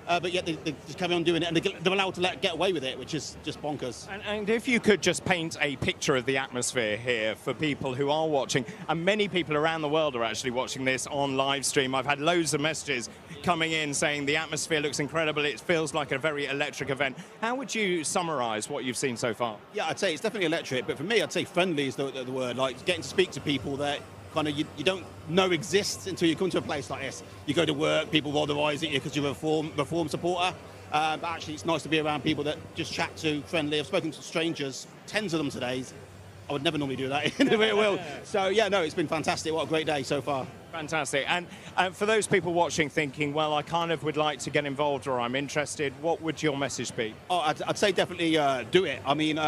but yet they just carry on doing it, and they're allowed to get away with it, which is just bonkers. And if you could just paint a picture of the atmosphere here for people who are watching, and many people around the world are actually watching this on live stream. I've had loads of messages coming in saying the atmosphere looks incredible, it feels like a very electric event. How would you summarise what you've seen so far? Yeah, I'd say it's definitely electric, but for me, I'd say friendly is the word, like getting to speak to people that kind of you don't know exists until you come to a place like this. You go to work, people roll their eyes at you because you're a reform supporter. But actually, it's nice to be around people that just chat to, friendly. I've spoken to strangers, tens of them today. I would never normally do that in the real world. So, yeah, no, it's been fantastic. What a great day so far. Fantastic. And for those people watching thinking, well, I kind of would like to get involved or I'm interested, what would your message be? Oh, I'd say definitely do it. I mean,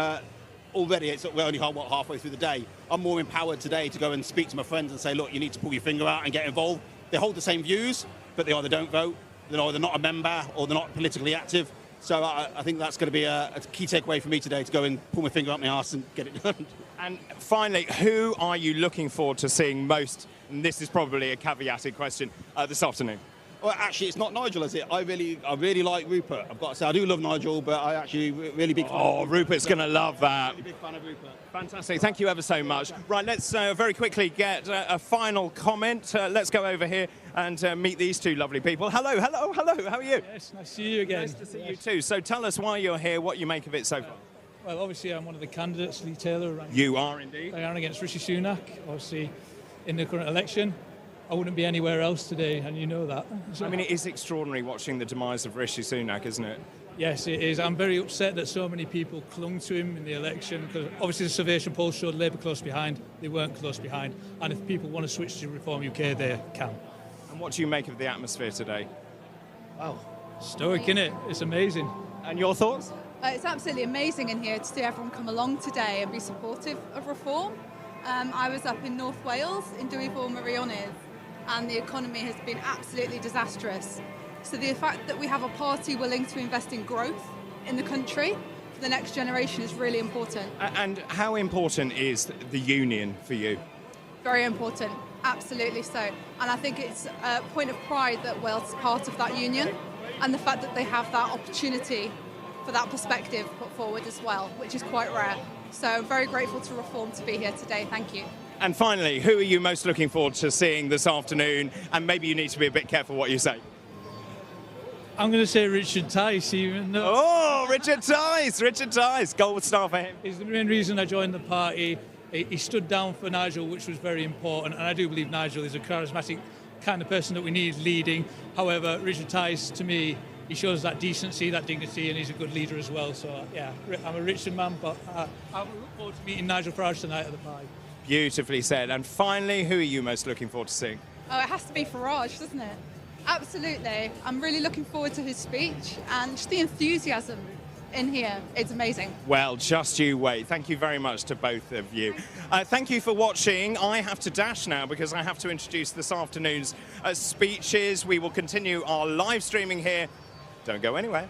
already we're only halfway through the day. I'm more empowered today to go and speak to my friends and say, look, you need to pull your finger out and get involved. They hold the same views, but they either don't vote, they're either not a member, or they're not politically active. So I think that's going to be a key takeaway for me today, to go and pull my finger up my arse and get it done. And finally, who are you looking forward to seeing most, and this is probably a caveated question, this afternoon? Well, actually, it's not Nigel, is it? I really like Rupert. I've got to say, I do love Nigel, but I actually really big fan. Oh, Rupert's going to love that. Really big fan of Rupert. Fantastic. Thank you ever so much. Right, let's very quickly get a final comment. Let's go over here and meet these two lovely people. Hello. How are you? Yes, nice to see you again. Nice to see you too. So tell us why you're here, what you make of it so far. Well, obviously, I'm one of the candidates, Lee Taylor. You are indeed. I am against Rishi Sunak, obviously, in the current election. I wouldn't be anywhere else today, and you know that. I mean, it is extraordinary watching the demise of Rishi Sunak, isn't it? Yes, it is. I'm very upset that so many people clung to him in the election, because obviously the Survation poll showed Labour close behind. They weren't close behind. And if people want to switch to Reform UK, they can. And what do you make of the atmosphere today? Wow, stoic, innit? It's amazing. And your thoughts? It's absolutely amazing in here to see everyone come along today and be supportive of reform. I was up in North Wales, in Dwyfor Meirionnydd, and the economy has been absolutely disastrous. So the fact that we have a party willing to invest in growth in the country for the next generation is really important. And how important is the union for you? Very important, absolutely so. And I think it's a point of pride that Wales is part of that union, and the fact that they have that opportunity for that perspective put forward as well, which is quite rare. So I'm very grateful to Reform to be here today. Thank you. And finally, who are you most looking forward to seeing this afternoon? And maybe you need to be a bit careful what you say. I'm going to say Richard Tice, even though... Oh, Richard Tice, gold star for him. He's the main reason I joined the party. He stood down for Nigel, which was very important, and I do believe Nigel is a charismatic kind of person that we need leading. However, Richard Tice, to me, he shows that decency, that dignity, and he's a good leader as well. So, yeah, I'm a Richard man, but I look forward to meeting Nigel Farage tonight at the party. Beautifully said. And finally, who are you most looking forward to seeing? Oh, it has to be Farage, doesn't it? Absolutely. I'm really looking forward to his speech, and just the enthusiasm in here. It's amazing. Well, just you wait. Thank you very much to both of you. Thank you for watching. I have to dash now because I have to introduce this afternoon's speeches. We will continue our live streaming here. Don't go anywhere.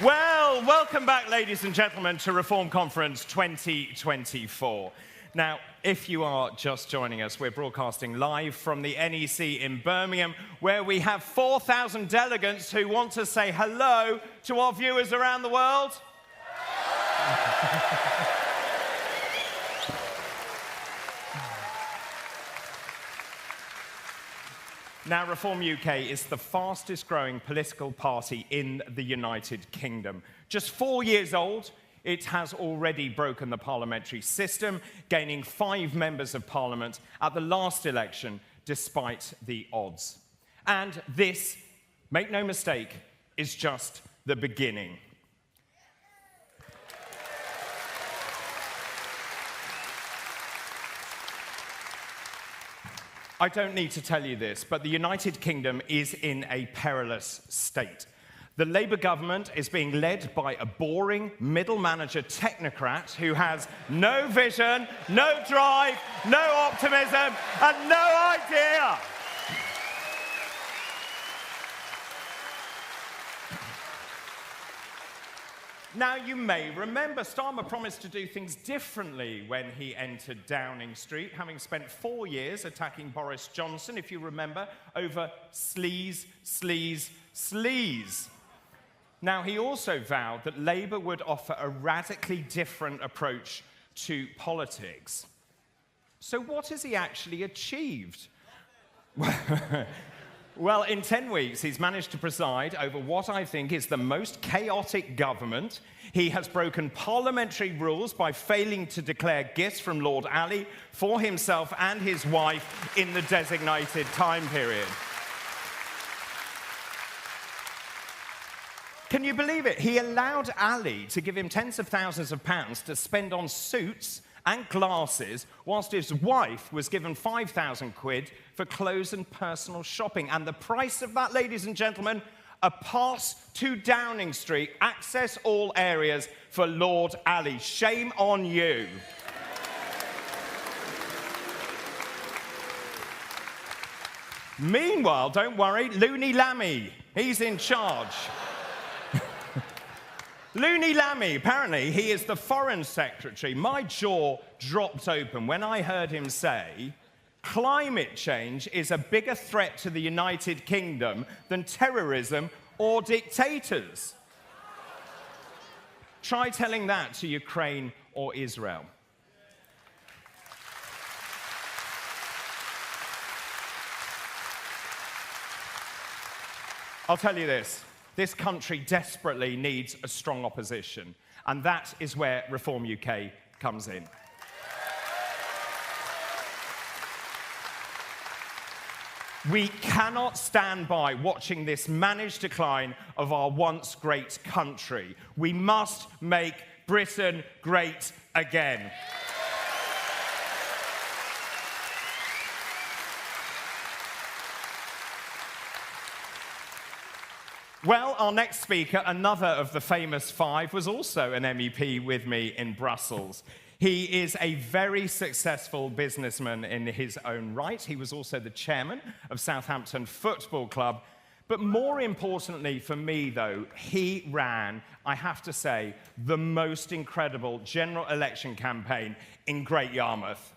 Well, welcome back, ladies and gentlemen, to Reform Conference 2024. Now, if you are just joining us, we're broadcasting live from the NEC in Birmingham, where we have 4,000 delegates who want to say hello to our viewers around the world. Now, Reform UK is the fastest growing political party in the United Kingdom. Just 4 years old, it has already broken the parliamentary system, gaining 5 members of parliament at the last election, despite the odds. And this, make no mistake, is just the beginning. I don't need to tell you this, but the United Kingdom is in a perilous state. The Labour government is being led by a boring middle manager technocrat who has no vision, no drive, no optimism, and no idea. Now, you may remember Starmer promised to do things differently when he entered Downing Street, having spent 4 years attacking Boris Johnson, if you remember, over sleaze, sleaze, sleaze. Now, he also vowed that Labour would offer a radically different approach to politics. So what has he actually achieved? Well, in 10 weeks, he's managed to preside over what I think is the most chaotic government. He has broken parliamentary rules by failing to declare gifts from Lord Ali for himself and his wife in the designated time period. Can you believe it? He allowed Ali to give him tens of thousands of pounds to spend on suits and glasses, whilst his wife was given 5,000 quid for clothes and personal shopping. And the price of that, ladies and gentlemen, a pass to Downing Street, access all areas for Lord Ali. Shame on you. Meanwhile, don't worry, Looney Lammy, he's in charge. Looney Lammy, apparently, he is the Foreign Secretary. My jaw dropped open when I heard him say, climate change is a bigger threat to the United Kingdom than terrorism or dictators. Try telling that to Ukraine or Israel. I'll tell you this. This country desperately needs a strong opposition, and that is where Reform UK comes in. We cannot stand by watching this managed decline of our once great country. We must make Britain great again. Well, our next speaker, another of the famous 5, was also an MEP with me in Brussels. He is a very successful businessman in his own right. He was also the chairman of Southampton Football Club. But more importantly for me, though, he ran, I have to say, the most incredible general election campaign in Great Yarmouth.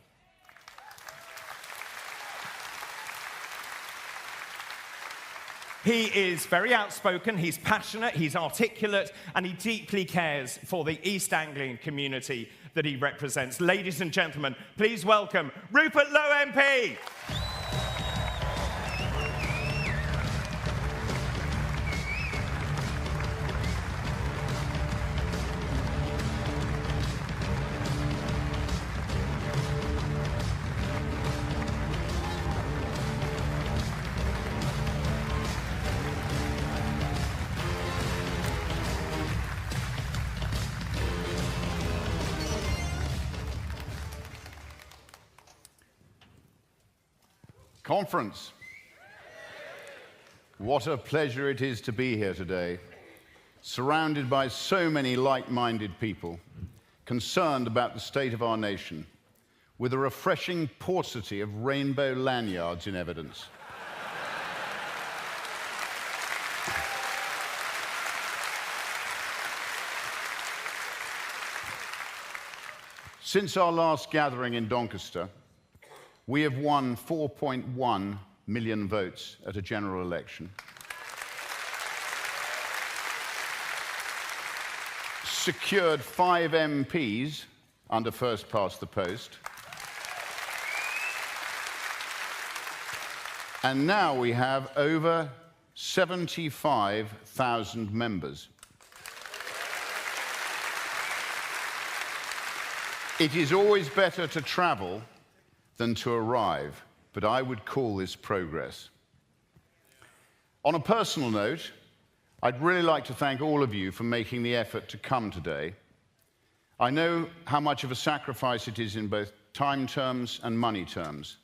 He is very outspoken, he's passionate, he's articulate, and he deeply cares for the East Anglian community that he represents. Ladies and gentlemen, please welcome Rupert Lowe MP. Conference. What a pleasure it is to be here today, surrounded by so many like-minded people, concerned about the state of our nation, with a refreshing paucity of rainbow lanyards in evidence. Since our last gathering in Doncaster, we have won 4.1 million votes at a general election, secured 5 MPs under first past the post, and now we have over 75,000 members. It is always better to travel than to arrive, but I would call this progress. On a personal note, I'd really like to thank all of you for making the effort to come today. I know how much of a sacrifice it is in both time terms and money terms,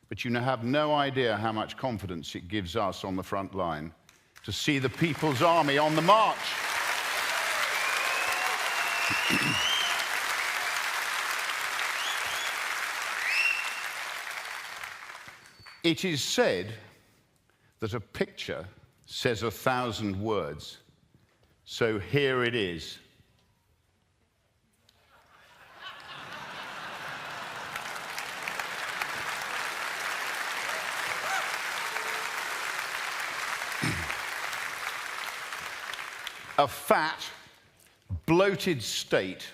but you have no idea how much confidence it gives us on the front line to see the People's Army on the march. It is said that a picture says 1,000 words, so here it is. A fat, bloated state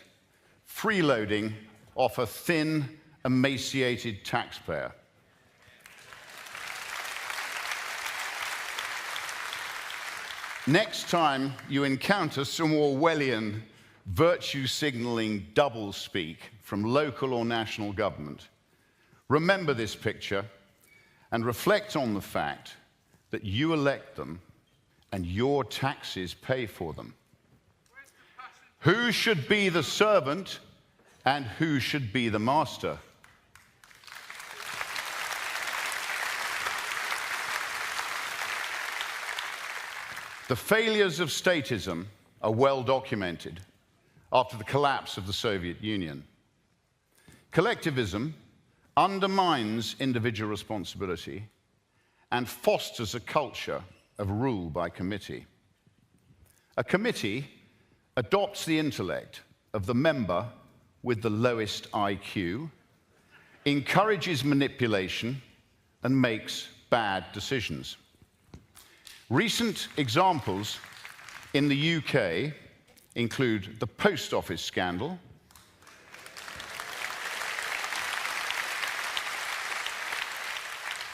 freeloading off a thin, emaciated taxpayer. Next time you encounter some Orwellian virtue-signaling doublespeak from local or national government, remember this picture and reflect on the fact that you elect them and your taxes pay for them. Who should be the servant and who should be the master? The failures of statism are well documented after the collapse of the Soviet Union. Collectivism undermines individual responsibility and fosters a culture of rule by committee. A committee adopts the intellect of the member with the lowest IQ, encourages manipulation, and makes bad decisions. Recent examples in the UK include the post office scandal,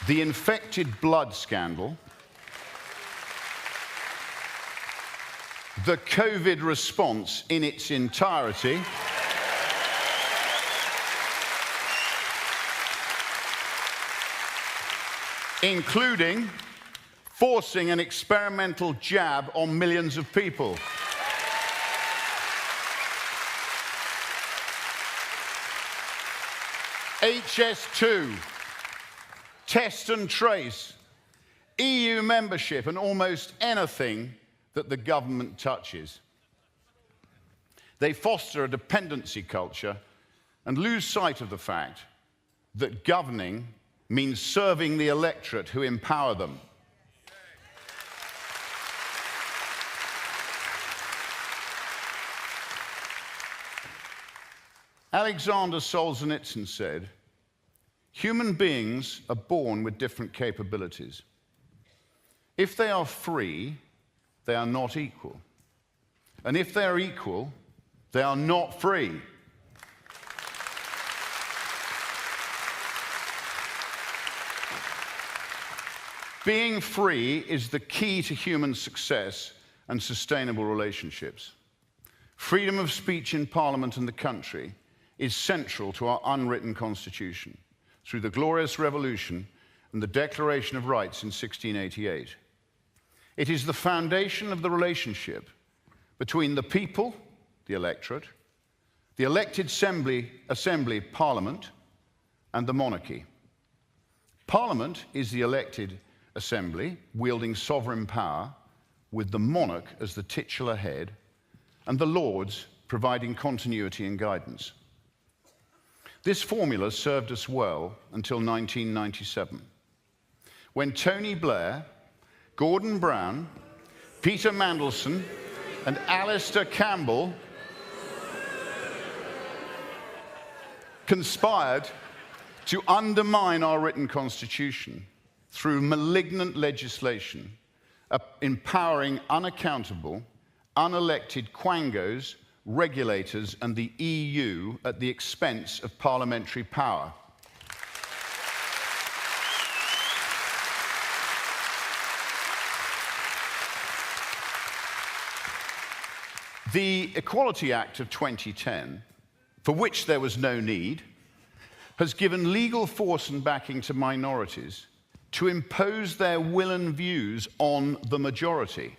the infected blood scandal, the COVID response in its entirety, including forcing an experimental jab on millions of people. HS2, test and trace, EU membership, and almost anything that the government touches. They foster a dependency culture and lose sight of the fact that governing means serving the electorate who empower them. Alexander Solzhenitsyn said, "Human beings are born with different capabilities. If they are free, they are not equal. And if they are equal, they are not free." Being free is the key to human success and sustainable relationships. Freedom of speech in Parliament and the country is central to our unwritten constitution through the Glorious Revolution and the Declaration of Rights in 1688. It is the foundation of the relationship between the people, the electorate, the elected assembly, Parliament, and the monarchy. Parliament is the elected assembly wielding sovereign power, with the monarch as the titular head, and the Lords providing continuity and guidance. This formula served us well until 1997, when Tony Blair, Gordon Brown, Peter Mandelson, and Alistair Campbell conspired to undermine our written constitution through malignant legislation, empowering unaccountable, unelected quangos, regulators, and the EU at the expense of parliamentary power. The Equality Act of 2010, for which there was no need, has given legal force and backing to minorities to impose their will and views on the majority.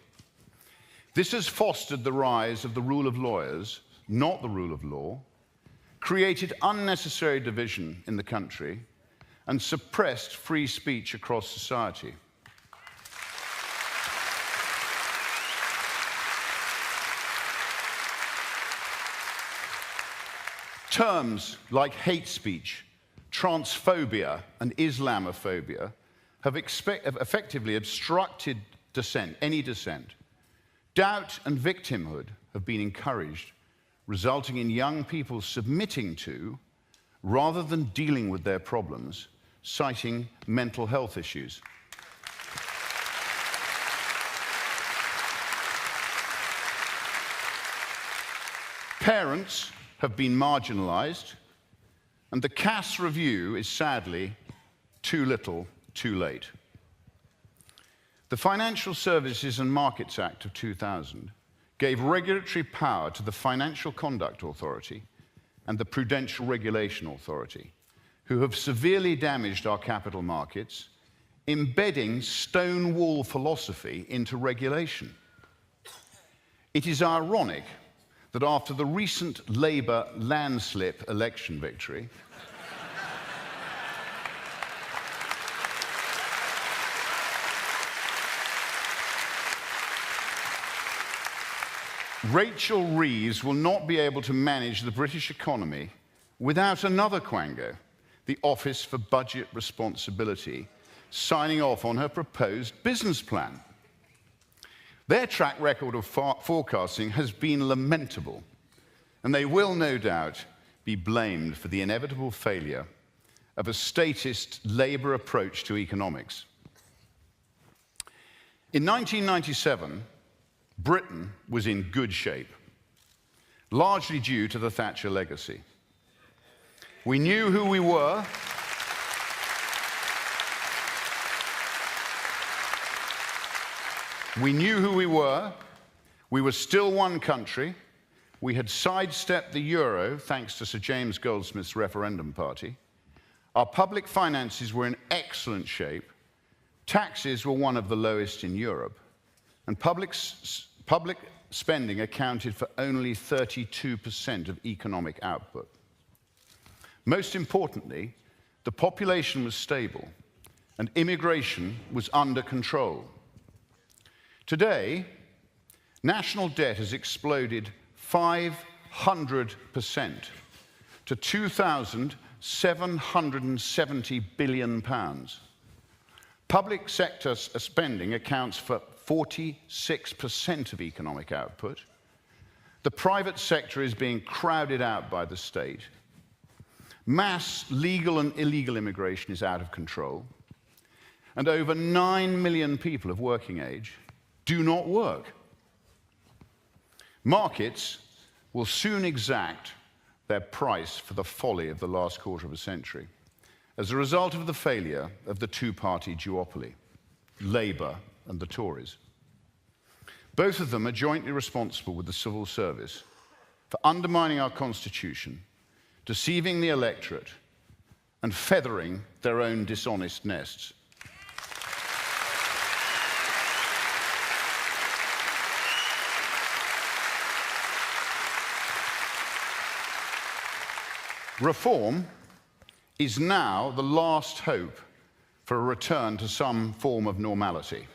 This has fostered the rise of the rule of lawyers, not the rule of law, created unnecessary division in the country, and suppressed free speech across society. Terms like hate speech, transphobia, and Islamophobia have effectively obstructed dissent, any dissent. Doubt and victimhood have been encouraged, resulting in young people submitting to, rather than dealing with their problems, citing mental health issues. Parents have been marginalized, and the Cass review is sadly too little, too late. The Financial Services and Markets Act of 2000 gave regulatory power to the Financial Conduct Authority and the Prudential Regulation Authority, who have severely damaged our capital markets, embedding Stonewall philosophy into regulation. It is ironic that after the recent Labour landslip election victory, Rachel Reeves will not be able to manage the British economy without another quango, the Office for Budget Responsibility, signing off on her proposed business plan. Their track record of forecasting has been lamentable, and they will no doubt be blamed for the inevitable failure of a statist Labour approach to economics. In 1997, Britain was in good shape, largely due to the Thatcher legacy. We knew who we were. We knew who we were. We were still one country. We had sidestepped the euro thanks to Sir James Goldsmith's referendum party. Our public finances were in excellent shape. Taxes were one of the lowest in Europe. And public spending accounted for only 32% of economic output. Most importantly, the population was stable and immigration was under control. Today, national debt has exploded 500% to £2,770 billion. Public sector spending accounts for 46% of economic output. The private sector is being crowded out by the state. Mass legal and illegal immigration is out of control. And over 9 million people of working age do not work. Markets will soon exact their price for the folly of the last quarter of a century as a result of the failure of the two-party duopoly, Labour and the Tories. Both of them are jointly responsible with the civil service for undermining our constitution, deceiving the electorate, and feathering their own dishonest nests. Reform is now the last hope for a return to some form of normality.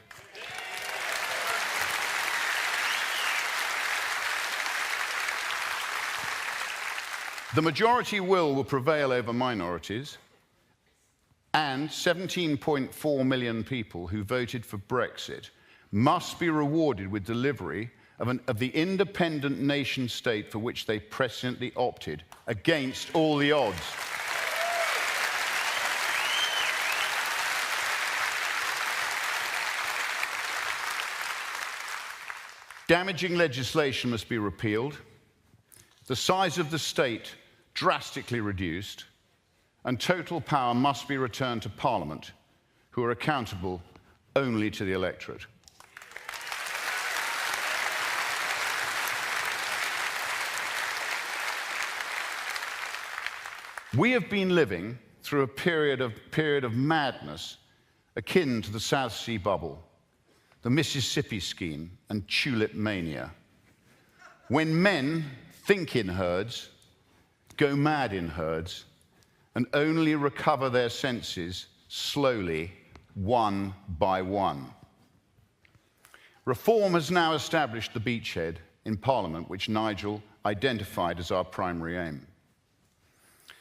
The majority will prevail over minorities, and 17.4 million people who voted for Brexit must be rewarded with delivery of the independent nation state for which they presciently opted, against all the odds. Damaging legislation must be repealed, the size of the state drastically reduced, and total power must be returned to Parliament, who are accountable only to the electorate. We have been living through a period of madness akin to the South Sea Bubble, the Mississippi Scheme, and tulip mania, when men think in herds, go mad in herds, and only recover their senses slowly, one by one. Reform has now established the beachhead in Parliament, which Nigel identified as our primary aim.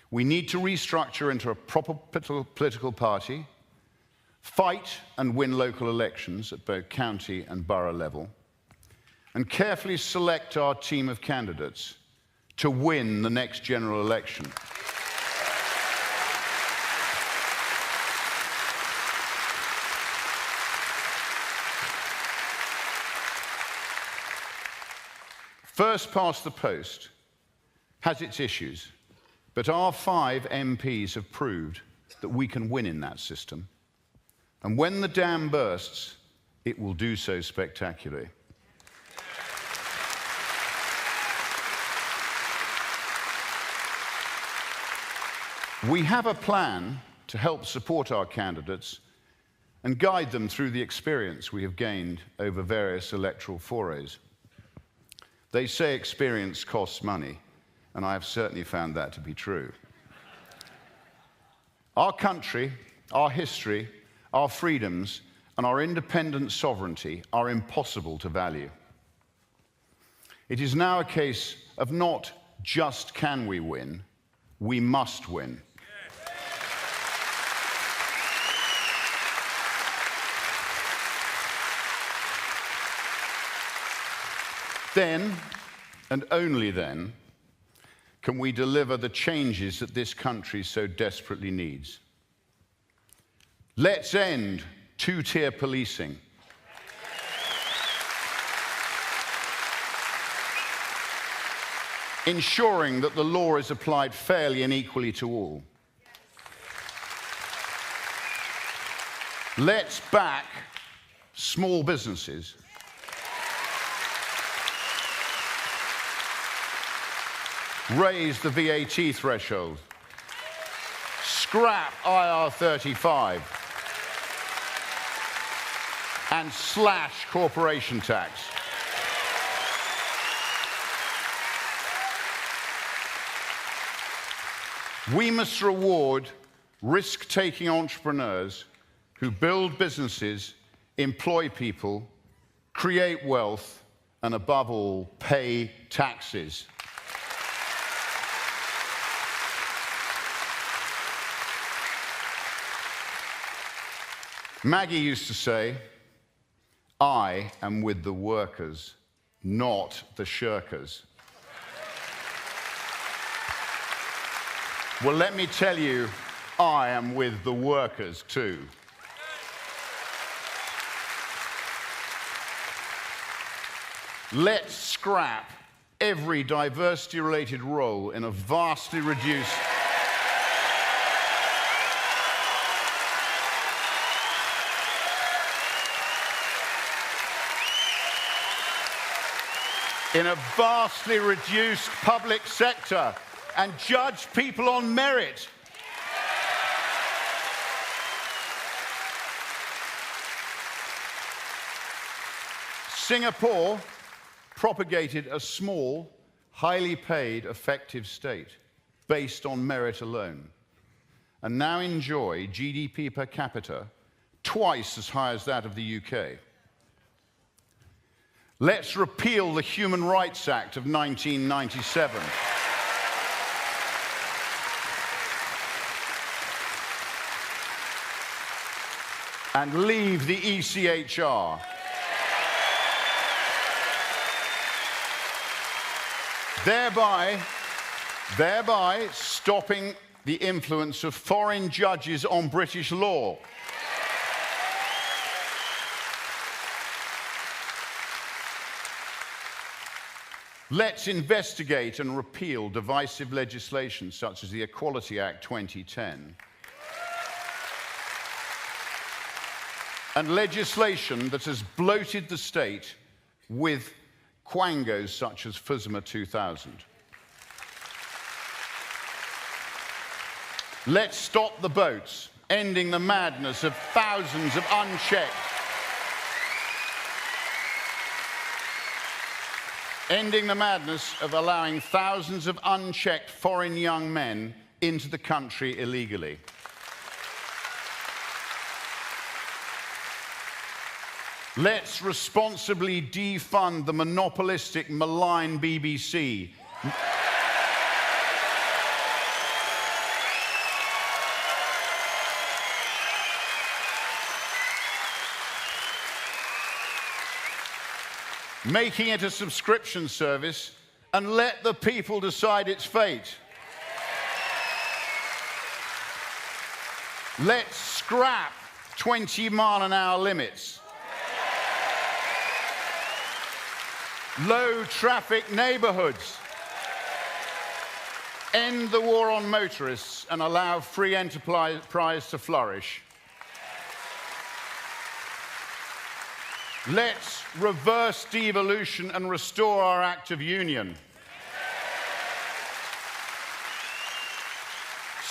We need to restructure into a proper political party, fight and win local elections at both county and borough level, and carefully select our team of candidates to win the next general election. First past the post has its issues, but our 5 MPs have proved that we can win in that system. And when the dam bursts, it will do so spectacularly. We have a plan to help support our candidates and guide them through the experience we have gained over various electoral forays. They say experience costs money, and I have certainly found that to be true. Our country, our history, our freedoms, and our independent sovereignty are impossible to value. It is now a case of not just can we win, we must win. Then, and only then, can we deliver the changes that this country so desperately needs. Let's end two-tier policing. Ensuring that the law is applied fairly and equally to all. Let's back small businesses. Raise the VAT threshold. Scrap IR35. And slash corporation tax. We must reward risk-taking entrepreneurs who build businesses, employ people, create wealth, and above all, pay taxes. Maggie used to say, I am with the workers, not the shirkers. Well, let me tell you, I am with the workers too. Let's scrap every diversity-related role in a vastly reduced public sector and judge people on merit. Singapore propagated a small, highly paid, effective state based on merit alone, and now enjoy GDP per capita twice as high as that of the UK. Let's repeal the Human Rights Act of 1997. And leave the ECHR. thereby stopping the influence of foreign judges on British law. Let's investigate and repeal divisive legislation such as the Equality Act 2010 and legislation that has bloated the state with quangos such as FUSMA 2000. Let's stop the boats, ending the madness of thousands of unchecked allowing thousands of unchecked foreign young men into the country illegally. Let's responsibly defund the monopolistic, malign BBC. Making it a subscription service and let the people decide its fate. Let's scrap 20-mile-an-hour limits. Low traffic neighbourhoods. End the war on motorists and allow free enterprise to flourish. Let's reverse devolution and restore our Act of Union.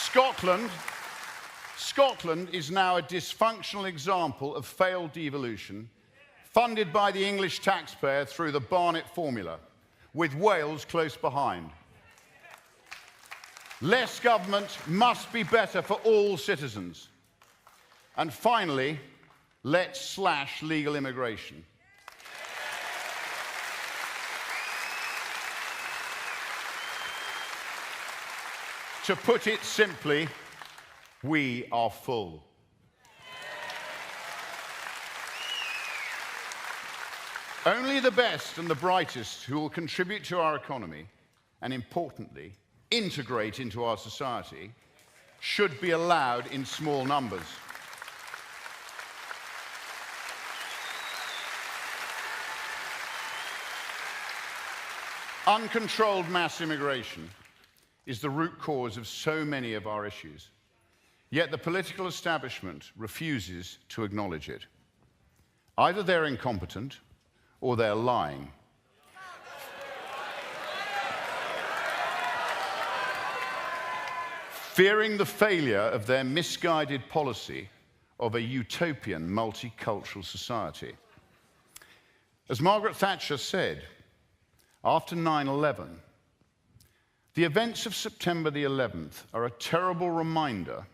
Scotland is now a dysfunctional example of failed devolution, funded by the English taxpayer through the Barnett formula, with Wales close behind. Less government must be better for all citizens. And finally, let's slash legal immigration. To put it simply, we are full. Only the best and the brightest who will contribute to our economy and, importantly, integrate into our society should be allowed in small numbers. Uncontrolled mass immigration is the root cause of so many of our issues, yet the political establishment refuses to acknowledge it. Either they're incompetent or they're lying. Fearing the failure of their misguided policy of a utopian multicultural society. As Margaret Thatcher said, after 9/11, the events of September the 11th are a terrible reminder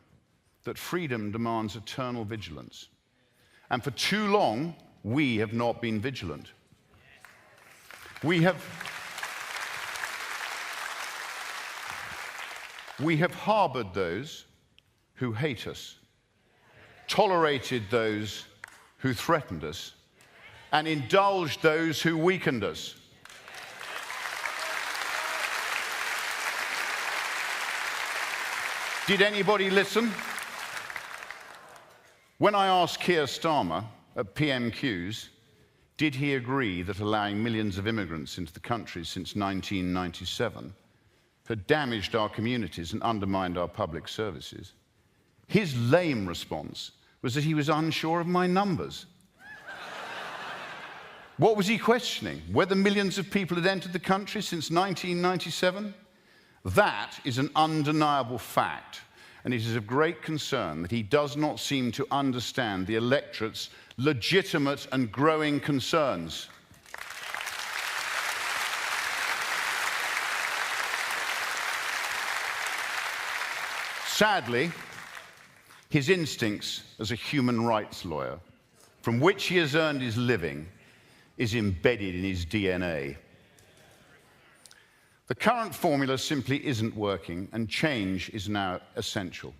that freedom demands eternal vigilance. And for too long, we have not been vigilant. We have harbored those who hate us, tolerated those who threatened us, and indulged those who weakened us. Did anybody listen? When I asked Keir Starmer at PMQs, did he agree that allowing millions of immigrants into the country since 1997 had damaged our communities and undermined our public services, his lame response was that he was unsure of my numbers. What was he questioning? Whether millions of people had entered the country since 1997? That is an undeniable fact, and it is of great concern that he does not seem to understand the electorate's legitimate and growing concerns. Sadly, his instincts as a human rights lawyer, from which he has earned his living, is embedded in his DNA. The current formula simply isn't working, and change is now essential.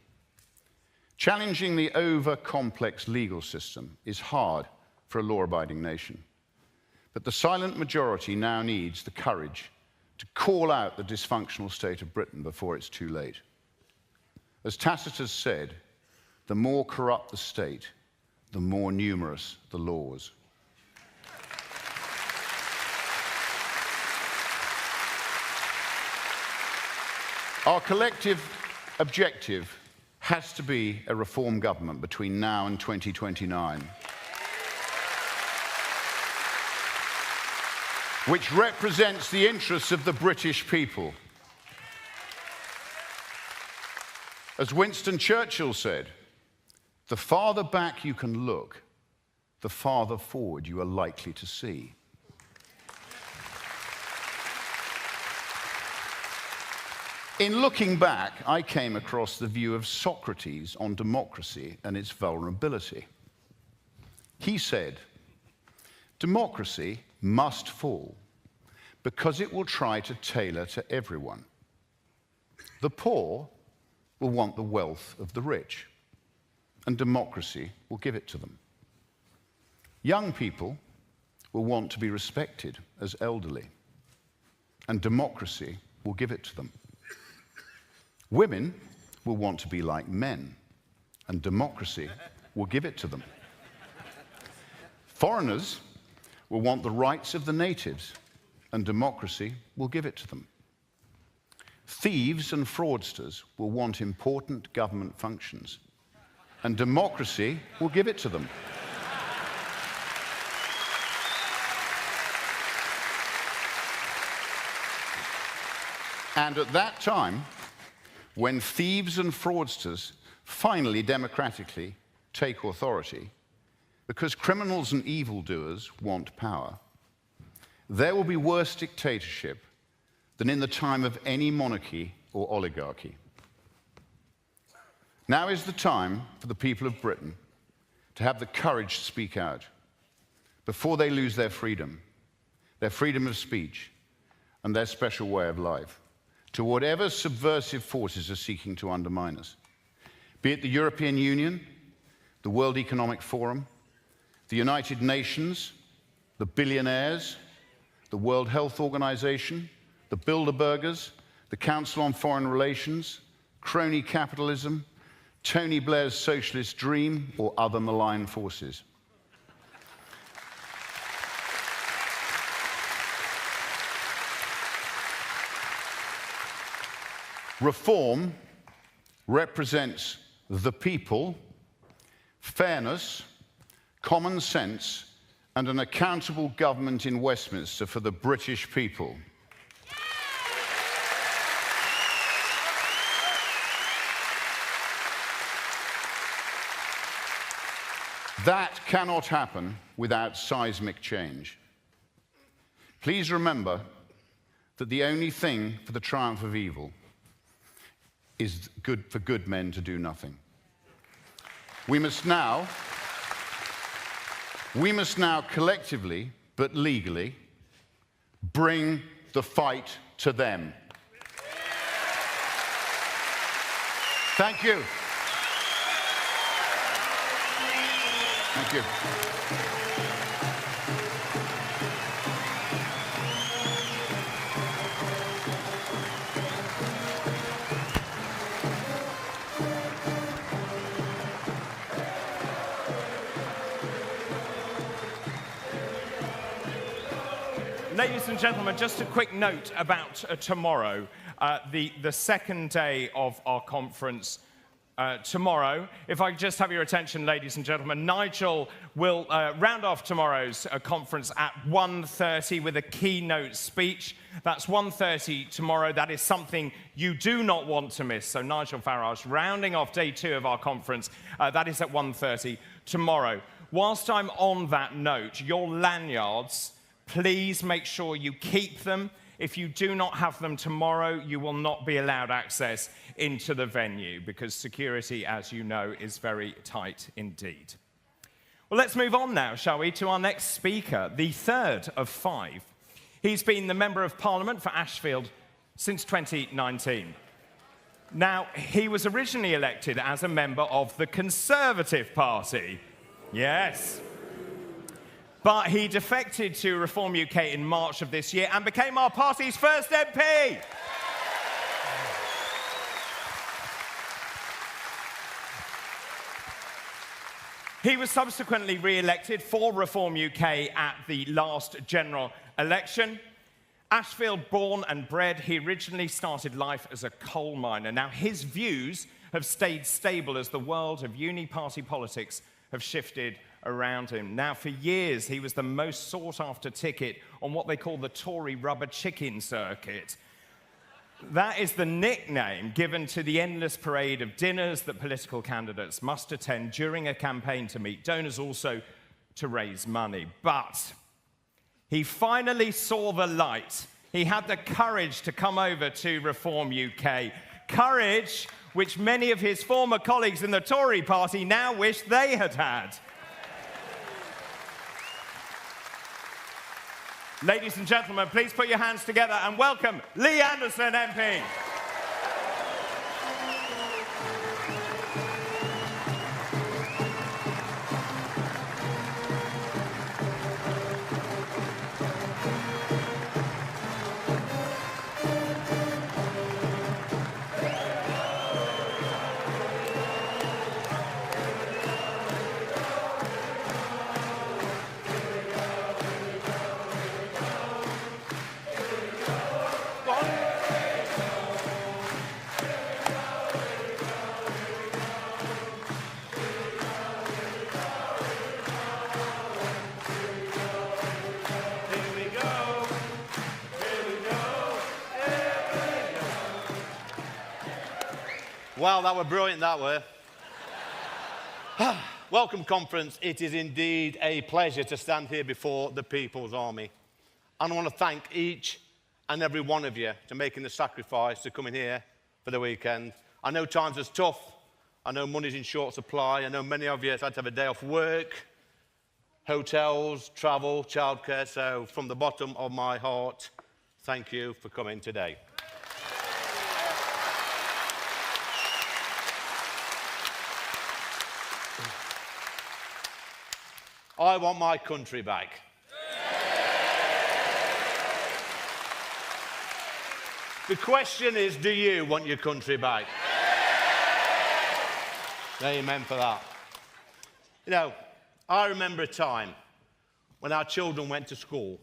Challenging the over-complex legal system is hard for a law-abiding nation. But the silent majority now needs the courage to call out the dysfunctional state of Britain before it's too late. As Tacitus said, the more corrupt the state, the more numerous the laws. Our collective objective has to be a reform government between now and 2029, which represents the interests of the British people. As Winston Churchill said, the farther back you can look, the farther forward you are likely to see. In looking back, I came across the view of Socrates on democracy and its vulnerability. He said, democracy must fall because it will try to tailor to everyone. The poor will want the wealth of the rich, and democracy will give it to them. Young people will want to be respected as elderly, and democracy will give it to them. Women will want to be like men, and democracy will give it to them. Foreigners will want the rights of the natives, and democracy will give it to them. Thieves and fraudsters will want important government functions, and democracy will give it to them. And at that time, when thieves and fraudsters finally democratically take authority, because criminals and evildoers want power, there will be worse dictatorship than in the time of any monarchy or oligarchy. Now is the time for the people of Britain to have the courage to speak out before they lose their freedom of speech, and their special way of life to whatever subversive forces are seeking to undermine us, be it the European Union, the World Economic Forum, the United Nations, the billionaires, the World Health Organization, the Bilderbergers, the Council on Foreign Relations, crony capitalism, Tony Blair's socialist dream, or other malign forces. Reform represents the people, fairness, common sense, and an accountable government in Westminster for the British people. That cannot happen without seismic change. Please remember that the only thing for the triumph of evil is good for good men to do nothing. We must now collectively, but legally, bring the fight to them. Thank you. Thank you. Ladies and gentlemen, just a quick note about tomorrow, the second day of our conference. Tomorrow, if I could just have your attention, ladies and gentlemen, Nigel will round off tomorrow's conference at 1:30 with a keynote speech. That's 1:30 tomorrow. That is something you do not want to miss. So Nigel Farage rounding off day 2 of our conference. That is at 1:30 tomorrow. Whilst I'm on that note, your lanyards, please make sure you keep them. If you do not have them tomorrow, you will not be allowed access into the venue because security, as you know, is very tight indeed. Well, let's move on now, shall we, to our next speaker, the third of 5. He's been the Member of Parliament for Ashfield since 2019. Now, he was originally elected as a member of the Conservative Party. Yes. But he defected to Reform UK in March of this year and became our party's first MP. He was subsequently re-elected for Reform UK at the last general election. Ashfield born and bred, he originally started life as a coal miner. Now, his views have stayed stable as the world of uni-party politics have shifted around him. Now, for years, he was the most sought-after ticket on what they call the Tory rubber chicken circuit. That is the nickname given to the endless parade of dinners that political candidates must attend during a campaign to meet donors, also to raise money. But he finally saw the light. He had the courage to come over to Reform UK. Courage which many of his former colleagues in the Tory party now wish they had had. Ladies and gentlemen, please put your hands together and welcome Lee Anderson, MP. Wow, that were brilliant, that were. Welcome, conference. It is indeed a pleasure to stand here before the People's Army. And I want to thank each and every one of you for making the sacrifice to come in here for the weekend. I know times are tough. I know money's in short supply. I know many of you have had to have a day off work, hotels, travel, childcare. So from the bottom of my heart, thank you for coming today. I want my country back. The question is, do you want your country back? Amen for that. You know, I remember a time when our children went to school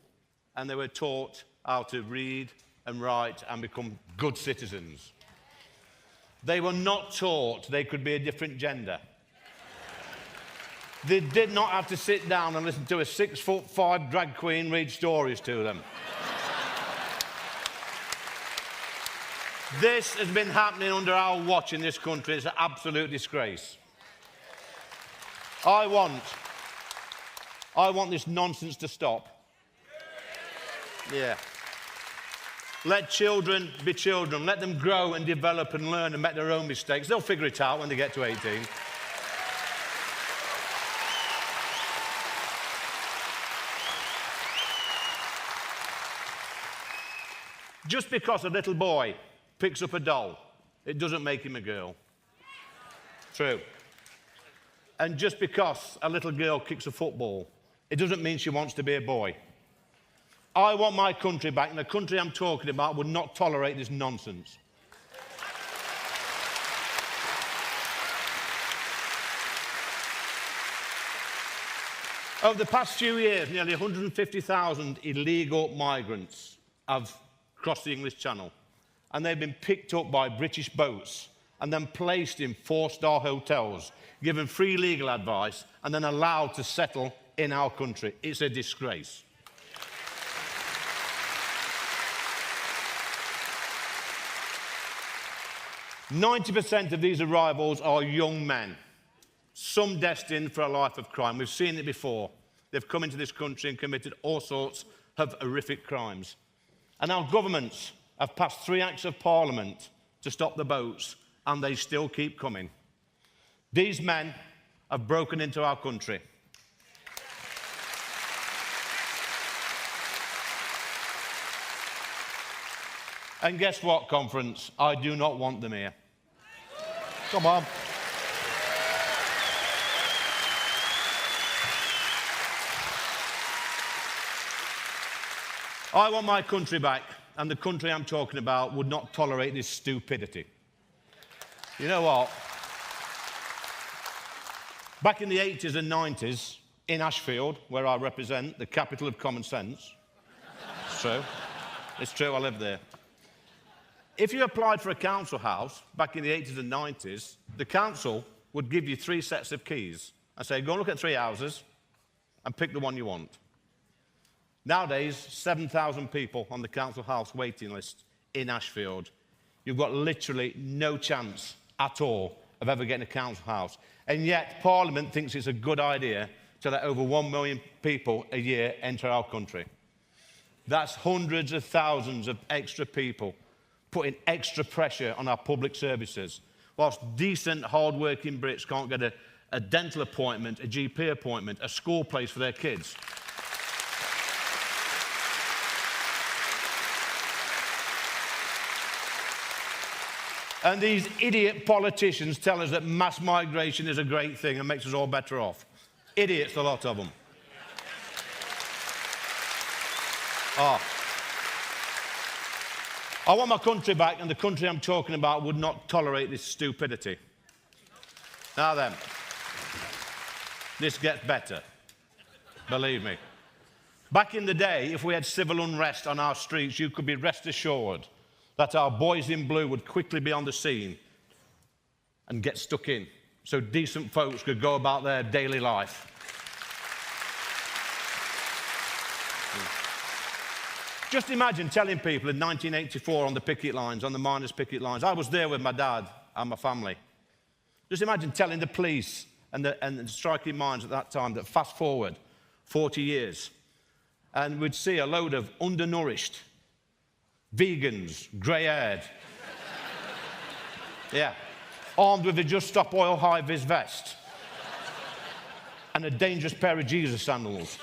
and they were taught how to read and write and become good citizens. They were not taught they could be a different gender. They did not have to sit down and listen to a 6'5" drag queen read stories to them. This has been happening under our watch in this country. It's an absolute disgrace. I want this nonsense to stop. Yeah. Let children be children. Let them grow and develop and learn and make their own mistakes. They'll figure it out when they get to 18. Just because a little boy picks up a doll, it doesn't make him a girl. True. And just because a little girl kicks a football, it doesn't mean she wants to be a boy. I want my country back, and the country I'm talking about would not tolerate this nonsense. Over the past few years, nearly 150,000 illegal migrants have crossed the English Channel, and they've been picked up by British boats and then placed in 4-star hotels, given free legal advice, and then allowed to settle in our country. It's a disgrace. "90% of these arrivals are young men, some destined for a life of crime. We've seen it before. They've come into this country and committed all sorts of horrific crimes. And our governments have passed 3 acts of parliament to stop the boats, and they still keep coming. These men have broken into our country. And guess what, conference? I do not want them here. Come on. I want my country back, and the country I'm talking about would not tolerate this stupidity. You know what? Back in the 80s and 90s, in Ashfield, where I represent, the capital of common sense, it's true, it's true, I live there. If you applied for a council house back in the 80s and 90s, the council would give you 3 sets of keys and say, go and look at 3 houses and pick the one you want. Nowadays, 7,000 people on the council house waiting list in Ashfield. You've got literally no chance at all of ever getting a council house. And yet, Parliament thinks it's a good idea to let over 1 million people a year enter our country. That's hundreds of thousands of extra people putting extra pressure on our public services, whilst decent, hard-working Brits can't get a dental appointment, a GP appointment, a school place for their kids. And these idiot politicians tell us that mass migration is a great thing and makes us all better off. Idiots, a lot of them. Oh. I want my country back, and the country I'm talking about would not tolerate this stupidity. Now then, this gets better. Believe me. Back in the day, if we had civil unrest on our streets, you could be rest assured that our boys in blue would quickly be on the scene and get stuck in, so decent folks could go about their daily life. Just imagine telling people in 1984 on the picket lines, on the miners' picket lines, I was there with my dad and my family. Just imagine telling the police and the striking minds at that time that fast forward 40 years, and we'd see a load of undernourished, vegans, grey-haired, yeah, armed with a Just Stop Oil high-vis vest and a dangerous pair of Jesus sandals.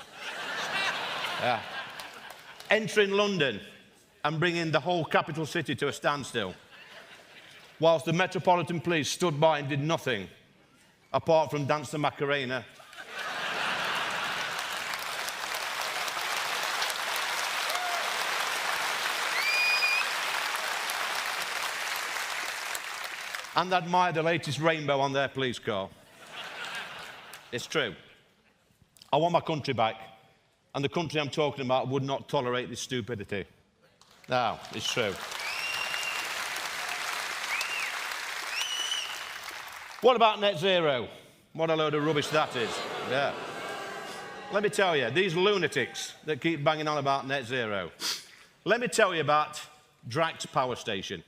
Yeah. Entering London and bringing the whole capital city to a standstill, whilst the Metropolitan Police stood by and did nothing apart from dance the Macarena. And admire the latest rainbow on their police car. It's true. I want my country back, and the country I'm talking about would not tolerate this stupidity. No, it's true. What about net zero? What a load of rubbish that is. Yeah. Let me tell you, these lunatics that keep banging on about net zero, let me tell you about Drax Power Station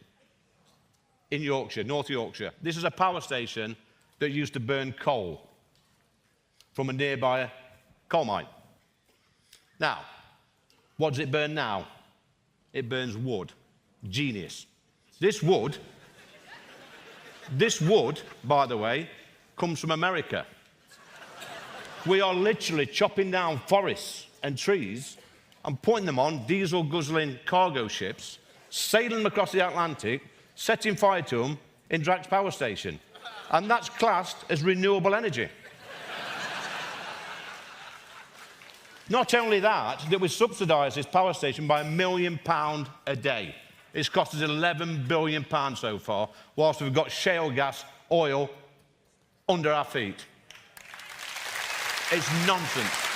in Yorkshire, North Yorkshire. This is a power station that used to burn coal from a nearby coal mine. Now, what does it burn now? It burns wood. Genius. This wood, by the way, comes from America. We are literally chopping down forests and trees and putting them on diesel-guzzling cargo ships, sailing them across the Atlantic, setting fire to them in Drax Power Station. And that's classed as renewable energy. Not only that we subsidise this power station by £1 million a day. It's cost us £11 billion so far, whilst we've got shale gas, oil under our feet. It's nonsense.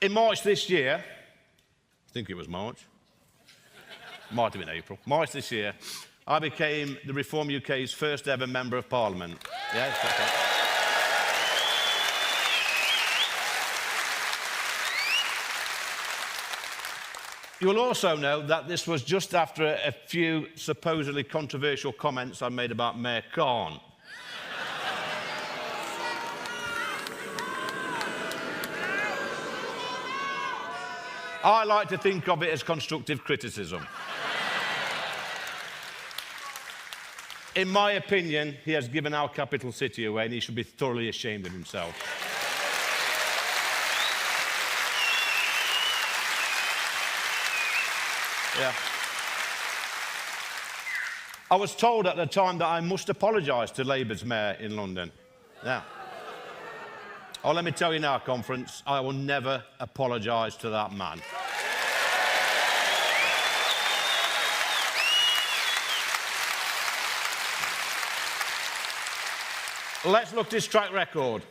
In March this year, I think it was March, might have been April, March this year, I became the Reform UK's first ever Member of Parliament. Yes, that's right. You will also know that this was just after a few supposedly controversial comments I made about Mayor Khan. I like to think of it as constructive criticism. In my opinion, he has given our capital city away, and he should be thoroughly ashamed of himself. Yeah. I was told at the time that I must apologise to Labour's mayor in London. Yeah. Oh, let me tell you now, conference, I will never apologise to that man. Let's look at his track record.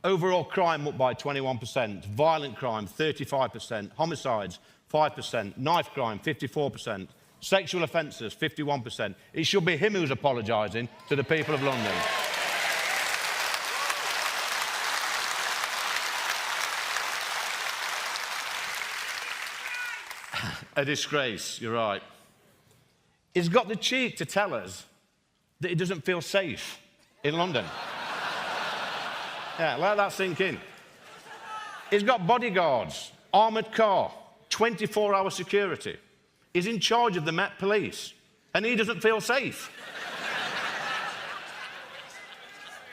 Overall crime up by 21%, violent crime 35%, homicides 5%, knife crime 54%, sexual offences 51%. It should be him who's apologising to the people of London. A disgrace, you're right. He's got the cheek to tell us that he doesn't feel safe in London. Yeah, let that sink in. He's got bodyguards, armoured car, 24-hour security. He's in charge of the Met Police, and he doesn't feel safe.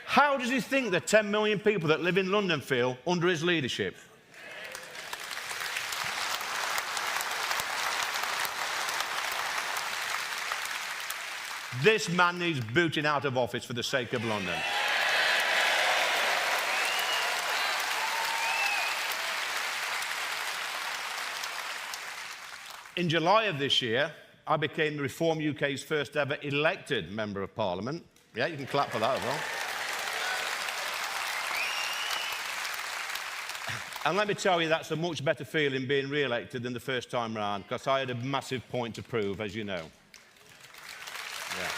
How does he think the 10 million people that live in London feel under his leadership? This man needs booting out of office for the sake of London. In July of this year, I became the Reform UK's first ever elected Member of Parliament. Yeah, you can clap for that as well. And let me tell you, that's a much better feeling being re-elected than the first time round, because I had a massive point to prove, as you know. Yeah.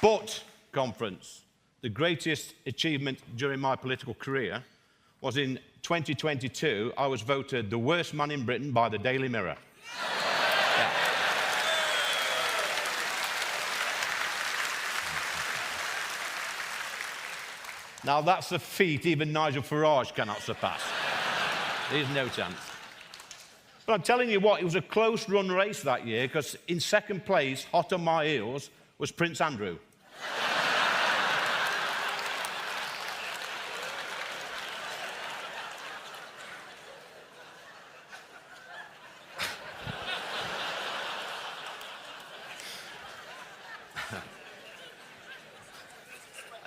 But, conference, the greatest achievement during my political career was in 2022, I was voted the worst man in Britain by the Daily Mirror. Yeah. Now, that's a feat even Nigel Farage cannot surpass. There's no chance. But I'm telling you what, it was a close-run race that year, because in second place, hot on my heels, was Prince Andrew.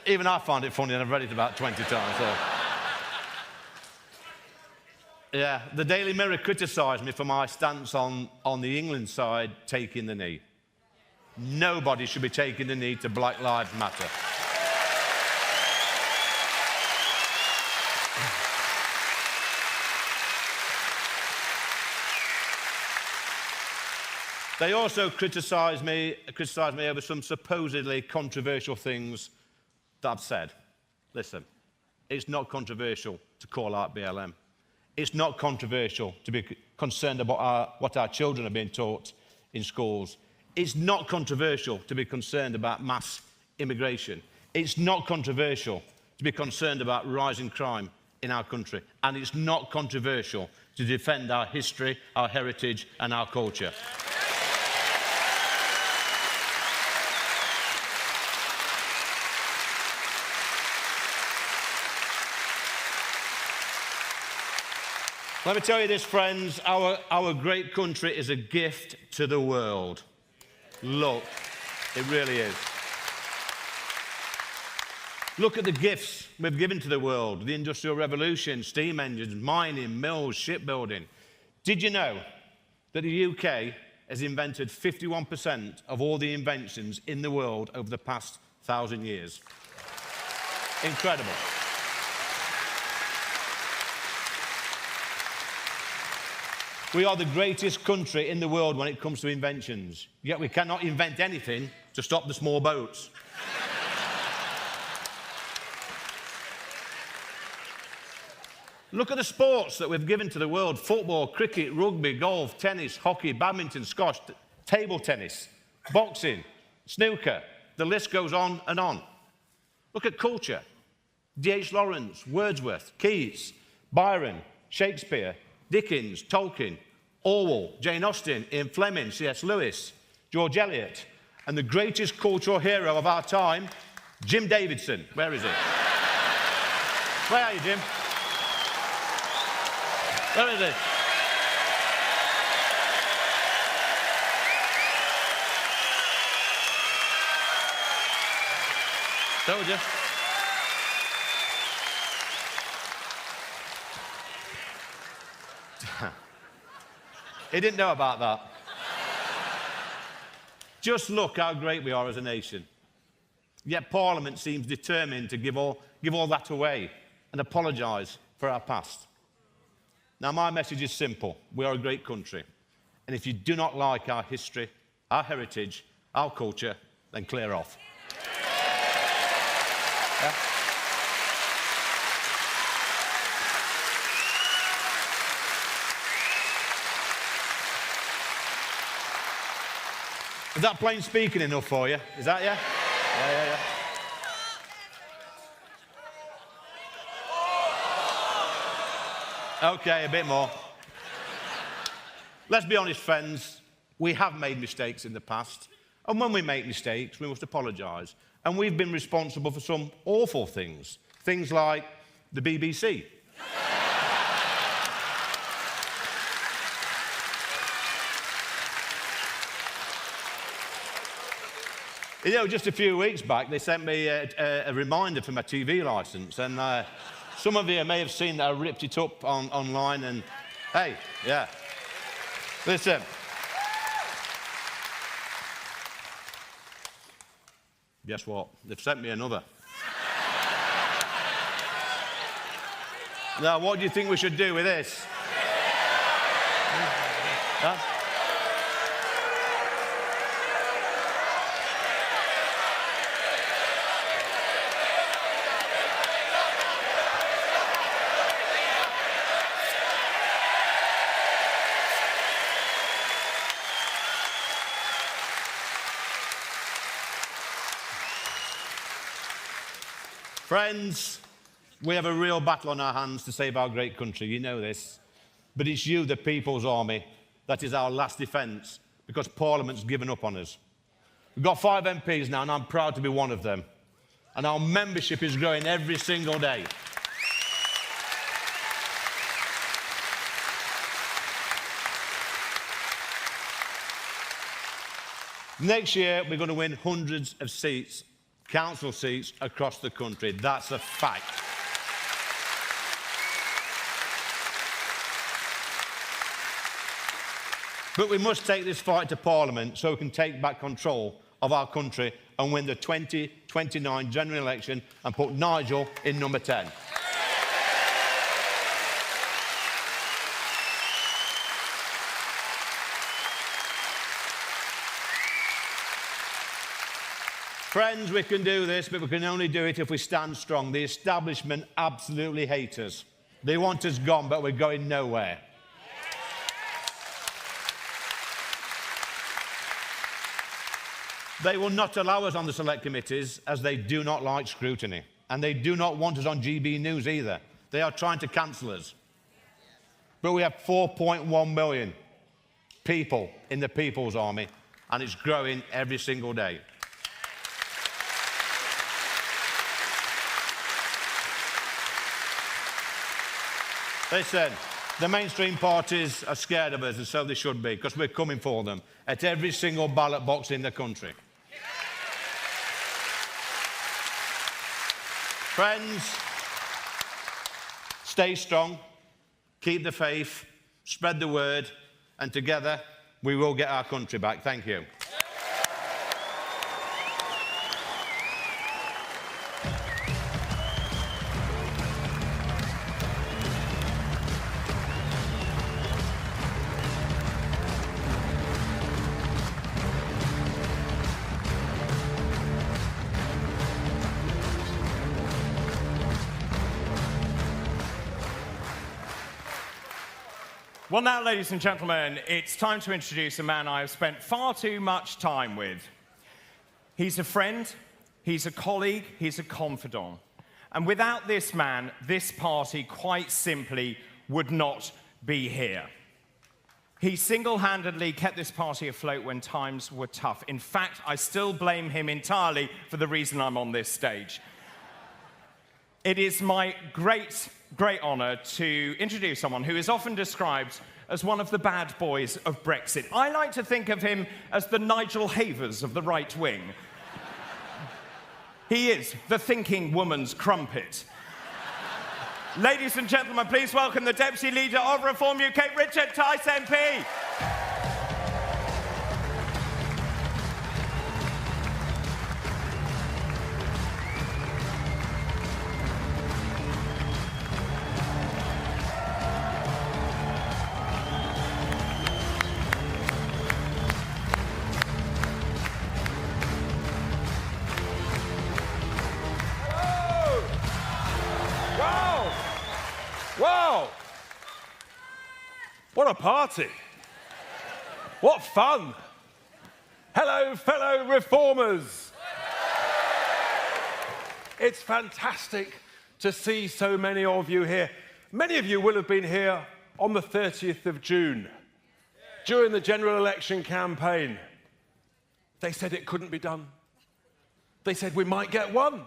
Even I find it funny, and I've read it about 20 times. So. Yeah, the Daily Mirror criticised me for my stance on the England side taking the knee. Nobody should be taking the knee to Black Lives Matter. They also criticised me over some supposedly controversial things that I've said. Listen, it's not controversial to call out BLM. It's not controversial to be concerned about what our children are being taught in schools. It's not controversial to be concerned about mass immigration. It's not controversial to be concerned about rising crime in our country. And it's not controversial to defend our history, our heritage, and our culture. Let me tell you this, friends, our great country is a gift to the world. Look, it really is. Look at the gifts we've given to the world: the Industrial Revolution, steam engines, mining, mills, shipbuilding. Did you know that the UK has invented 51% of all the inventions in the world over the past 1,000 years? Incredible. We are the greatest country in the world when it comes to inventions, yet we cannot invent anything to stop the small boats. Look at the sports that we've given to the world: football, cricket, rugby, golf, tennis, hockey, badminton, squash, table tennis, boxing, snooker. The list goes on and on. Look at culture: D.H. Lawrence, Wordsworth, Keats, Byron, Shakespeare, Dickens, Tolkien, Orwell, Jane Austen, Ian Fleming, C.S. Lewis, George Eliot, and the greatest cultural hero of our time, Jim Davidson. Where is he? Where are you, Jim? Where is he? Told you. He didn't know about that. Just look how great we are as a nation. Yet Parliament seems determined to give all that away and apologise for our past. Now, my message is simple. We are a great country. And if you do not like our history, our heritage, our culture, then clear off. Yeah? Is that plain speaking enough for you? Is that, yeah? Yeah. Okay, a bit more. Let's be honest, friends. We have made mistakes in the past. And when we make mistakes, we must apologise. And we've been responsible for some awful things. Things like the BBC. You know, just a few weeks back, they sent me a reminder for my TV licence, and some of you may have seen that I ripped it up online, and hey, yeah. Listen. Guess what? They've sent me another. Now, what do you think we should do with this? Huh? Friends, we have a real battle on our hands to save our great country. You know this. But it's you, the People's Army, that is our last defence, because Parliament's given up on us. We've got 5 MPs now, and I'm proud to be one of them. And our membership is growing every single day. Next year, we're going to win hundreds of seats, council seats across the country. That's a fact. But we must take this fight to Parliament so we can take back control of our country and win the 2029 general election and put Nigel in number 10. Friends, we can do this, but we can only do it if we stand strong. The establishment absolutely hate us. They want us gone, but we're going nowhere. They will not allow us on the select committees as they do not like scrutiny. And they do not want us on GB News either. They are trying to cancel us. But we have 4.1 million people in the People's Army, and it's growing every single day. Listen, the mainstream parties are scared of us, and so they should be, because we're coming for them at every single ballot box in the country. Friends, stay strong, keep the faith, spread the word, and together we will get our country back. Thank you. Well, now, ladies and gentlemen, it's time to introduce a man I have spent far too much time with. He's a friend, he's a colleague, he's a confidant. And without this man, this party quite simply would not be here. He single-handedly kept this party afloat when times were tough. In fact, I still blame him entirely for the reason I'm on this stage. It is my great honour to introduce someone who is often described as one of the bad boys of Brexit. I like to think of him as the Nigel Havers of the right wing. He is the thinking woman's crumpet. Ladies and gentlemen, please welcome the Deputy Leader of Reform UK, Richard Tice MP. Wow! What a party! What fun! Hello, fellow reformers! It's fantastic to see so many of you here. Many of you will have been here on the 30th of June, during the general election campaign. They said it couldn't be done. They said we might get one.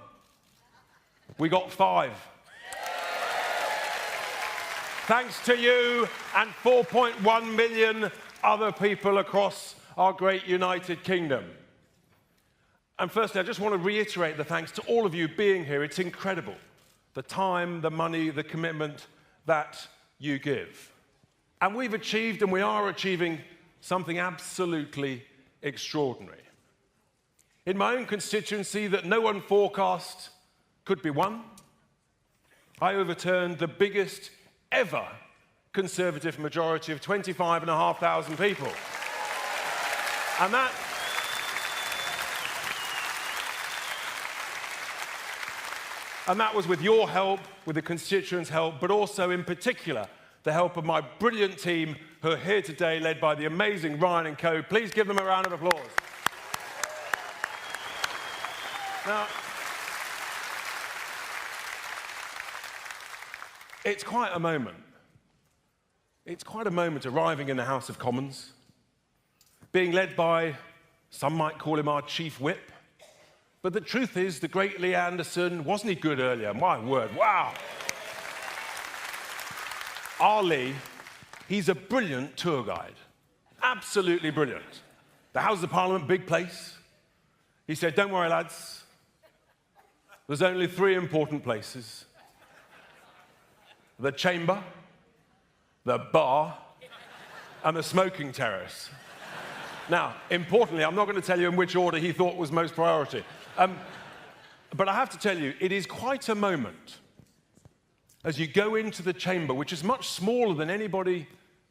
We got 5. Thanks to you and 4.1 million other people across our great United Kingdom. And firstly, I just want to reiterate the thanks to all of you being here. It's incredible, the time, the money, the commitment that you give. And we've achieved, and we are achieving, something absolutely extraordinary. In my own constituency that no one forecast could be won, I overturned the biggest ever Conservative majority of 25,500 people. And that was with your help, with the constituents' help, but also in particular the help of my brilliant team who are here today, led by the amazing Ryan and Co. Please give them a round of applause. Now, it's quite a moment. It's quite a moment arriving in the House of Commons, being led by, some might call him our chief whip, but the truth is, the great Lee Anderson, wasn't he good earlier? My word, wow. Our Lee, he's a brilliant tour guide, absolutely brilliant. The House of Parliament, big place. He said, don't worry, lads, there's only 3 important places. The chamber, the bar, and the smoking terrace. Now, importantly, I'm not going to tell you in which order he thought was most priority. But I have to tell you, it is quite a moment as you go into the chamber, which is much smaller than anybody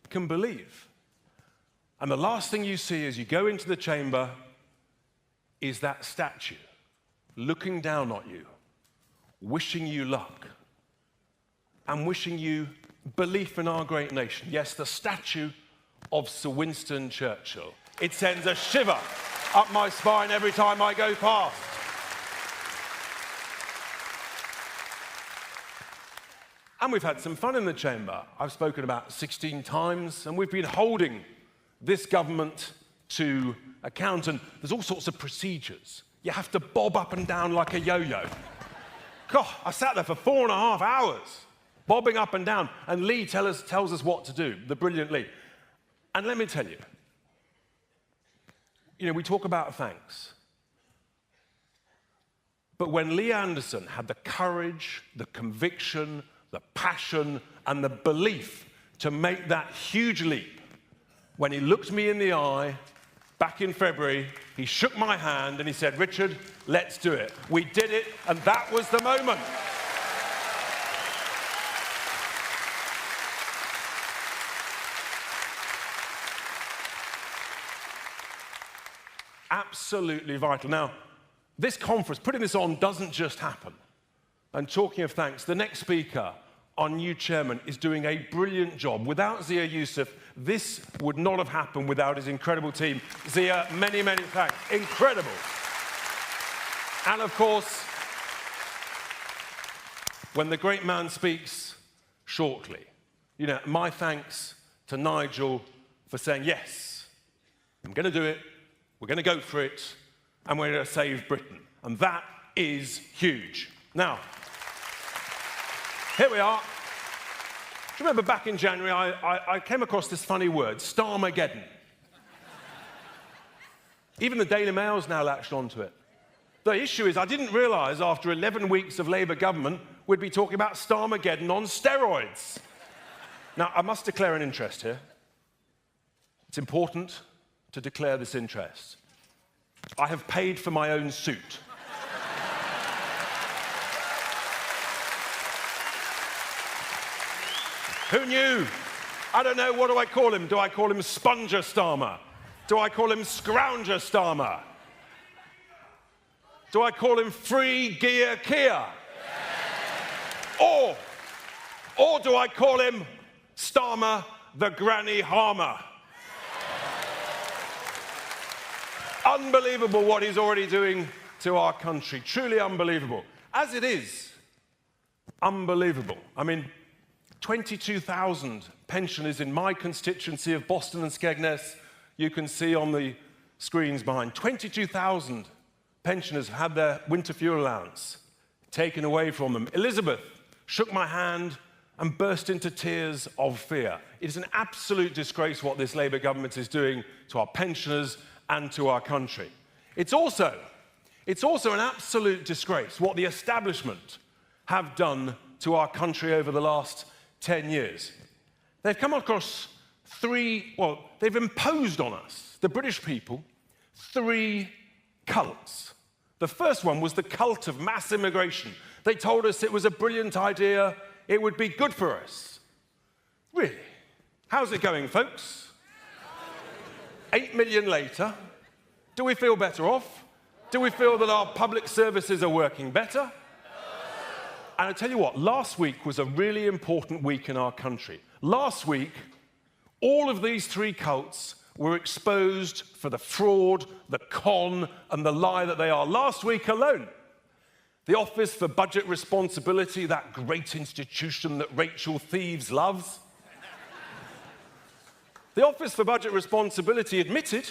can believe. And the last thing you see as you go into the chamber is that statue looking down at you, wishing you luck, and wishing you belief in our great nation. Yes, the statue of Sir Winston Churchill. It sends a shiver up my spine every time I go past. And we've had some fun in the chamber. I've spoken about 16 times, and we've been holding this government to account, and there's all sorts of procedures. You have to bob up and down like a yo-yo. God, I sat there for 4.5 hours, bobbing up and down, and Lee tells us what to do, the brilliant Lee. And let me tell you, we talk about thanks. But when Lee Anderson had the courage, the conviction, the passion, and the belief to make that huge leap, when he looked me in the eye back in February, he shook my hand and he said, Richard, let's do it. We did it, and that was the moment. Absolutely vital. Now, this conference, putting this on, doesn't just happen. And talking of thanks, the next speaker, our new chairman, is doing a brilliant job. Without Zia Yusuf, this would not have happened without his incredible team. Zia, many, many thanks. Incredible. And of course, when the great man speaks shortly, my thanks to Nigel for saying, yes, I'm going to do it, we're going to go for it, and we're going to save Britain. And that is huge. Now, here we are. Do you remember back in January, I came across this funny word, Starmageddon. Even the Daily Mail's now latched onto it. The issue is I didn't realise after 11 weeks of Labour government we'd be talking about Starmageddon on steroids. Now, I must declare an interest here. It's important to declare this interest. I have paid for my own suit. Who knew? I don't know, what do I call him? Do I call him Sponger Starmer? Do I call him Scrounger Starmer? Do I call him Free Gear Kia? Or do I call him Starmer the Granny Harmer? Unbelievable what he's already doing to our country. Truly unbelievable. As it is, unbelievable. I mean, 22,000 pensioners in my constituency of Boston and Skegness, you can see on the screens behind. 22,000 pensioners had their winter fuel allowance taken away from them. Elizabeth shook my hand and burst into tears of fear. It is an absolute disgrace what this Labour government is doing to our pensioners and to our country. It's also an absolute disgrace what the establishment have done to our country over the last 10 years. They've come across they've imposed on us, the British people, 3 cults. The first one was the cult of mass immigration. They told us it was a brilliant idea, it would be good for us. Really? How's it going, folks? 8 million later, do we feel better off? Do we feel that our public services are working better? And I tell you what, last week was a really important week in our country. Last week, all of these 3 cults were exposed for the fraud, the con, and the lie that they are. Last week alone, the Office for Budget Responsibility, that great institution that Rachel Thieves loves, the Office for Budget Responsibility admitted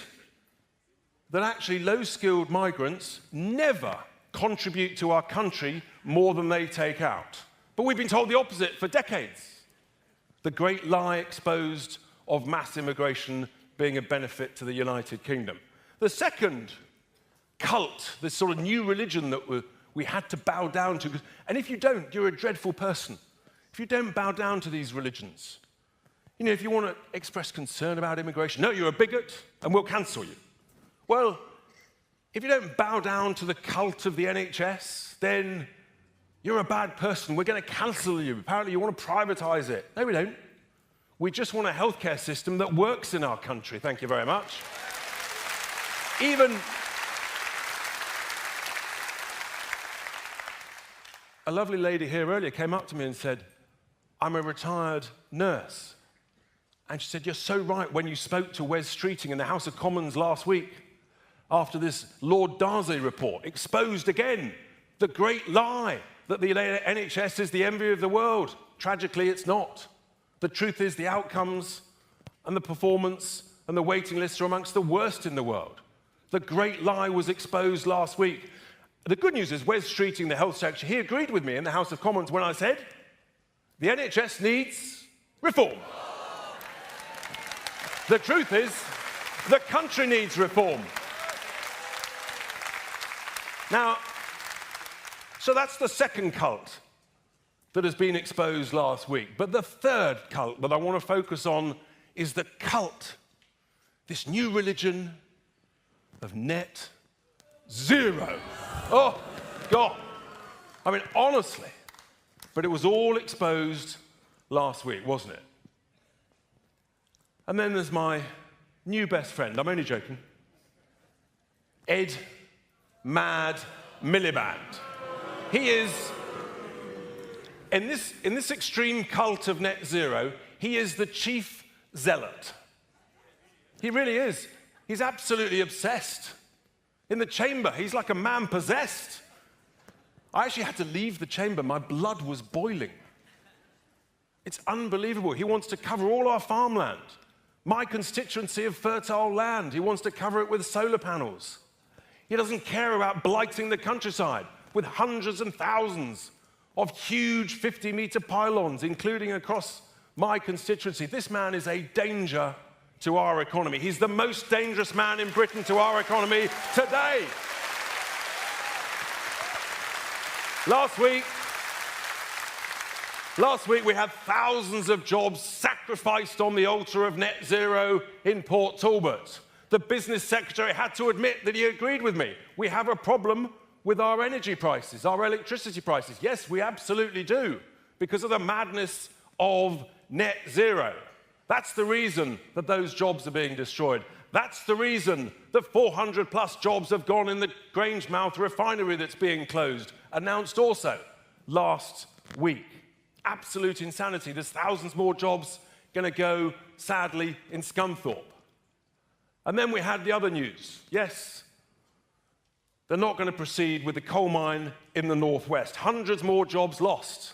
that actually low-skilled migrants never contribute to our country more than they take out. But we've been told the opposite for decades. The great lie exposed of mass immigration being a benefit to the United Kingdom. The second cult, this sort of new religion that we had to bow down to, and if you don't, you're a dreadful person. If you don't bow down to these religions, you know, if you want to express concern about immigration, no, you're a bigot and we'll cancel you. Well, if you don't bow down to the cult of the NHS, then you're a bad person. We're going to cancel you. Apparently you want to privatise it. No, we don't. We just want a healthcare system that works in our country. Thank you very much. Even a lovely lady here earlier came up to me and said, I'm a retired nurse. And she said, you're so right when you spoke to Wes Streeting in the House of Commons last week after this Lord Darcy report exposed again the great lie that the NHS is the envy of the world. Tragically, it's not. The truth is the outcomes and the performance and the waiting lists are amongst the worst in the world. The great lie was exposed last week. The good news is Wes Streeting, the health secretary, he agreed with me in the House of Commons when I said the NHS needs reform. The truth is the country needs reform. Now, so that's the second cult that has been exposed last week. But the third cult that I want to focus on is the cult, this new religion of net zero. Oh, God. I mean, honestly, but it was all exposed last week, wasn't it? And then there's my new best friend, I'm only joking, Ed Mad Miliband. He is, in this extreme cult of net zero, he is the chief zealot. He really is. He's absolutely obsessed. In the chamber, he's like a man possessed. I actually had to leave the chamber. My blood was boiling. It's unbelievable. He wants to cover all our farmland. My constituency of fertile land, he wants to cover it with solar panels. He doesn't care about blighting the countryside with hundreds and thousands of huge 50-metre pylons, including across my constituency. This man is a danger to our economy. He's the most dangerous man in Britain to our economy today. Last week we had thousands of jobs sacrificed on the altar of net zero in Port Talbot. The business secretary had to admit that he agreed with me. We have a problem with our energy prices, our electricity prices. Yes, we absolutely do, because of the madness of net zero. That's the reason that those jobs are being destroyed. That's the reason that 400 plus jobs have gone in the Grangemouth refinery that's being closed, announced also last week. Absolute insanity. There's thousands more jobs going to go, sadly, in Scunthorpe. And then we had the other news. Yes, they're not going to proceed with the coal mine in the northwest. Hundreds more jobs lost.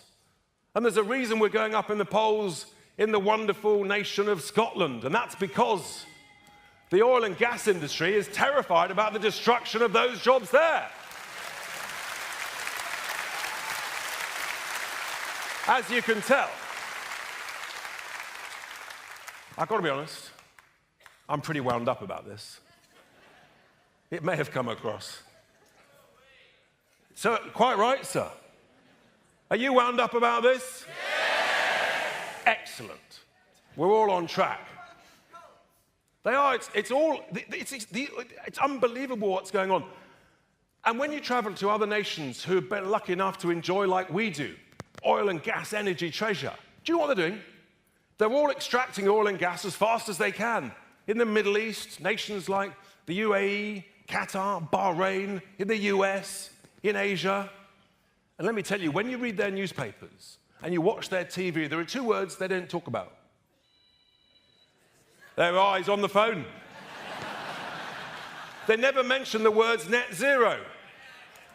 And there's a reason we're going up in the polls in the wonderful nation of Scotland, and that's because the oil and gas industry is terrified about the destruction of those jobs there. As you can tell, I've got to be honest, I'm pretty wound up about this. It may have come across. So, quite right, sir. Are you wound up about this? Yes! Excellent. We're all on track. They are. It's unbelievable what's going on. And when you travel to other nations who have been lucky enough to enjoy, like we do, oil and gas energy treasure, do you know what they're doing? They're all extracting oil and gas as fast as they can. In the Middle East, nations like the UAE, Qatar, Bahrain, in the US, in Asia. And let me tell you, when you read their newspapers and you watch their TV, there are two words they don't talk about. Their eyes on the phone. They never mention the words net zero.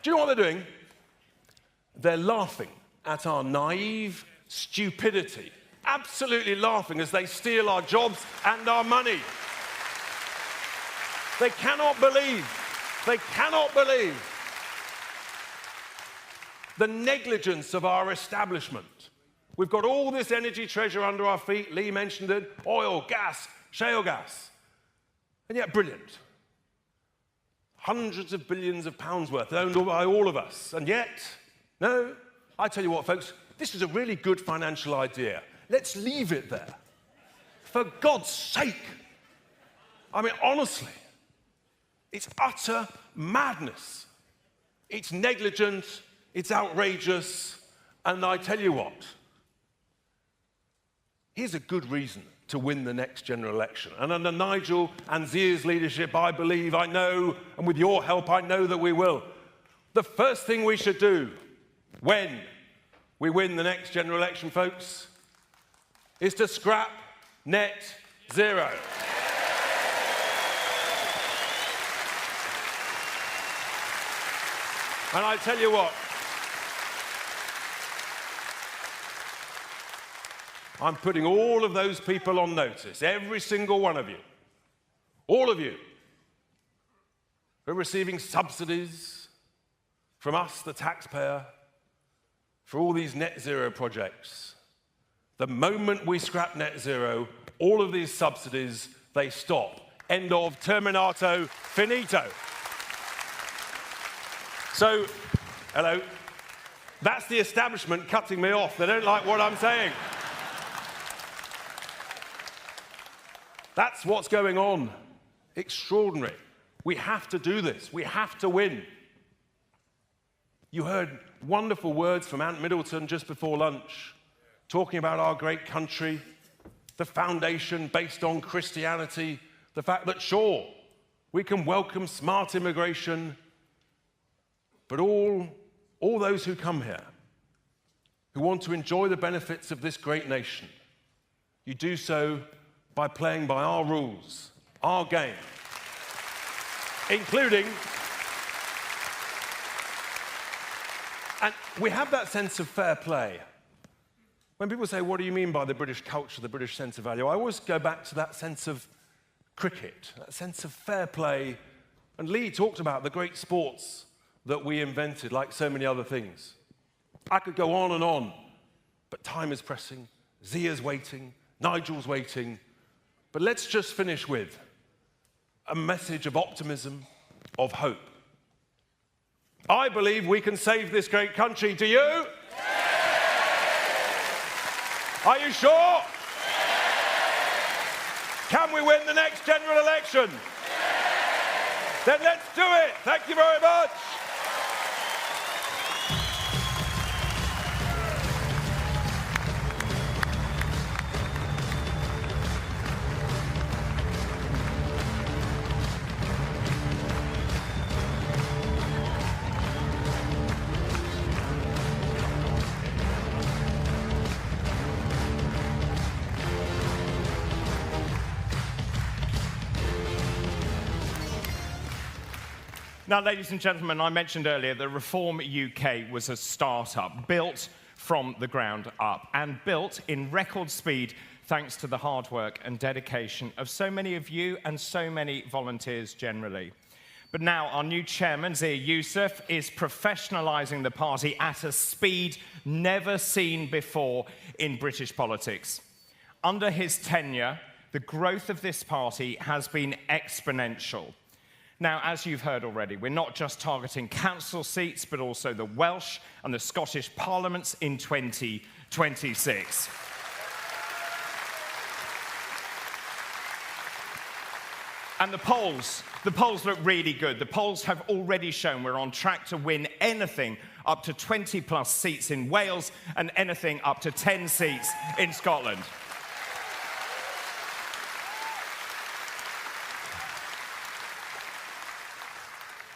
Do you know what they're doing? They're laughing at our naive stupidity. Absolutely laughing as they steal our jobs and our money. They cannot believe the negligence of our establishment. We've got all this energy treasure under our feet. Lee mentioned it. Oil, gas, shale gas. And yet, brilliant. Hundreds of billions of pounds worth owned by all of us. And yet, no, I tell you what, folks, this is a really good financial idea. Let's leave it there. For God's sake. I mean, honestly, it's utter madness. It's negligent, it's outrageous, and I tell you what, here's a good reason to win the next general election. And under Nigel and Zia's leadership, I believe, I know, and with your help, I know that we will. The first thing we should do when we win the next general election, folks, is to scrap net zero. And I tell you what, I'm putting all of those people on notice, every single one of you, all of you, who are receiving subsidies from us, the taxpayer, for all these net zero projects. The moment we scrap net zero, all of these subsidies, they stop. End of terminato finito. So, hello, that's the establishment cutting me off. They don't like what I'm saying. That's what's going on. Extraordinary. We have to do this. We have to win. You heard wonderful words from Ant Middleton just before lunch, talking about our great country, the foundation based on Christianity, the fact that, sure, we can welcome smart immigration, but all those who come here, who want to enjoy the benefits of this great nation, you do so by playing by our rules, our game, including, and we have that sense of fair play. When people say, what do you mean by the British culture, the British sense of value? I always go back to that sense of cricket, that sense of fair play. And Lee talked about the great sports that we invented, like so many other things. I could go on, but time is pressing. Zia's waiting, Nigel's waiting. But let's just finish with a message of optimism, of hope. I believe we can save this great country. Do you? Are you sure? Can we win the next general election? Then let's do it. Thank you very much. Now, ladies and gentlemen, I mentioned earlier that Reform UK was a start-up built from the ground up and built in record speed thanks to the hard work and dedication of so many of you and so many volunteers generally. But now our new chairman, Zia Yusuf, is professionalising the party at a speed never seen before in British politics. Under his tenure, the growth of this party has been exponential. Now, as you've heard already, we're not just targeting council seats, but also the Welsh and the Scottish parliaments in 2026. And the polls look really good. The polls have already shown we're on track to win anything up to 20+ seats in Wales and anything up to 10 seats in Scotland.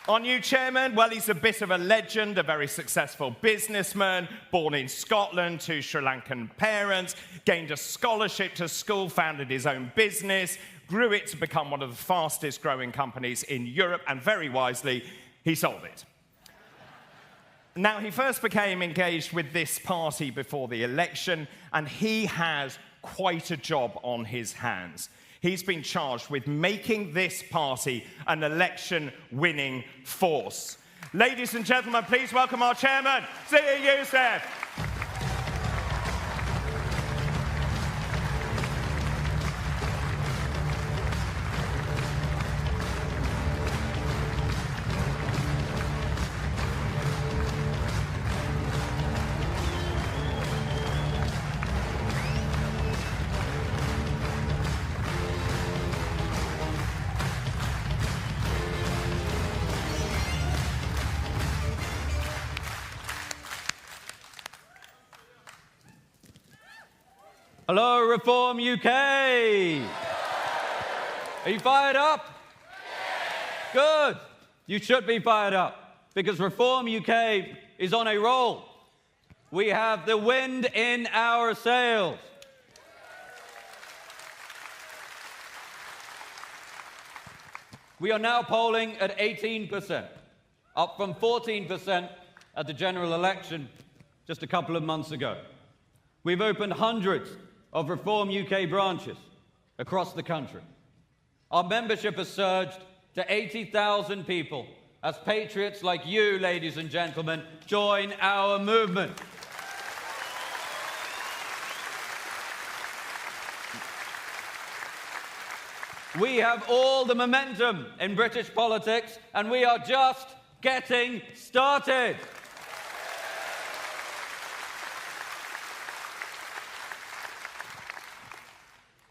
Our new chairman, well, he's a bit of a legend, a very successful businessman, born in Scotland to Sri Lankan parents, gained a scholarship to school, founded his own business, grew it to become one of the fastest growing companies in Europe, and very wisely, he sold it. Now, he first became engaged with this party before the election, and he has quite a job on his hands. He's been charged with making this party an election-winning force. Ladies and gentlemen, please welcome our chairman, Zia Yusuf. Hello, Reform UK! Are you fired up? Good! You should be fired up, because Reform UK is on a roll. We have the wind in our sails. We are now polling at 18%, up from 14% at the general election just a couple of months ago. We've opened hundreds of Reform UK branches across the country. Our membership has surged to 80,000 people as patriots like you, ladies and gentlemen, join our movement. We have all the momentum in British politics, and we are just getting started.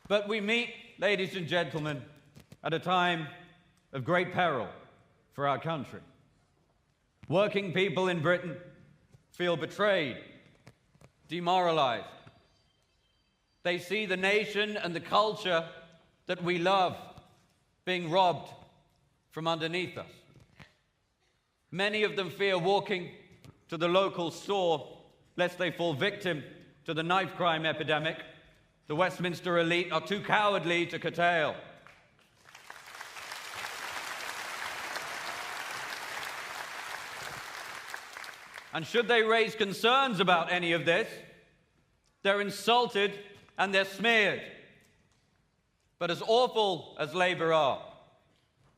But we meet, ladies and gentlemen, at a time of great peril for our country. Working people in Britain feel betrayed, demoralized. They see the nation and the culture that we love being robbed from underneath us. Many of them fear walking to the local store lest they fall victim to the knife crime epidemic the Westminster elite are too cowardly to curtail. And should they raise concerns about any of this, they're insulted and they're smeared. But as awful as Labour are,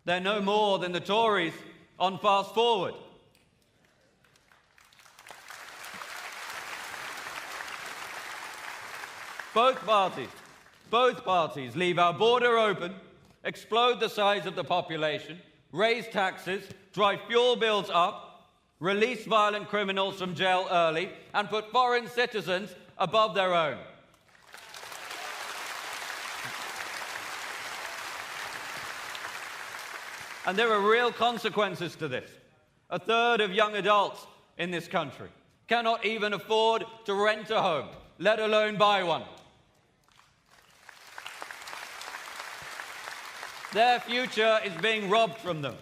they're no more than the Tories on Fast Forward. Both parties leave our border open, explode the size of the population, raise taxes, drive fuel bills up, release violent criminals from jail early, and put foreign citizens above their own. And there are real consequences to this. A third of young adults in this country cannot even afford to rent a home, let alone buy one. Their future is being robbed from them.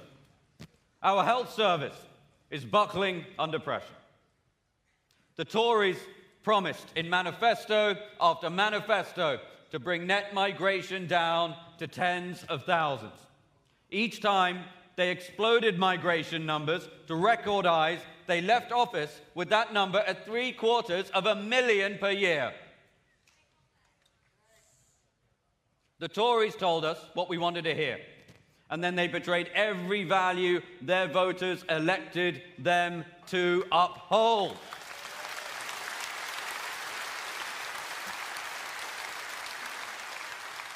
Our health service is buckling under pressure. The Tories promised in manifesto after manifesto to bring net migration down to tens of thousands. Each time they exploded migration numbers to record highs, they left office with that number at 750,000 per year. The Tories told us what we wanted to hear, and then they betrayed every value their voters elected them to uphold.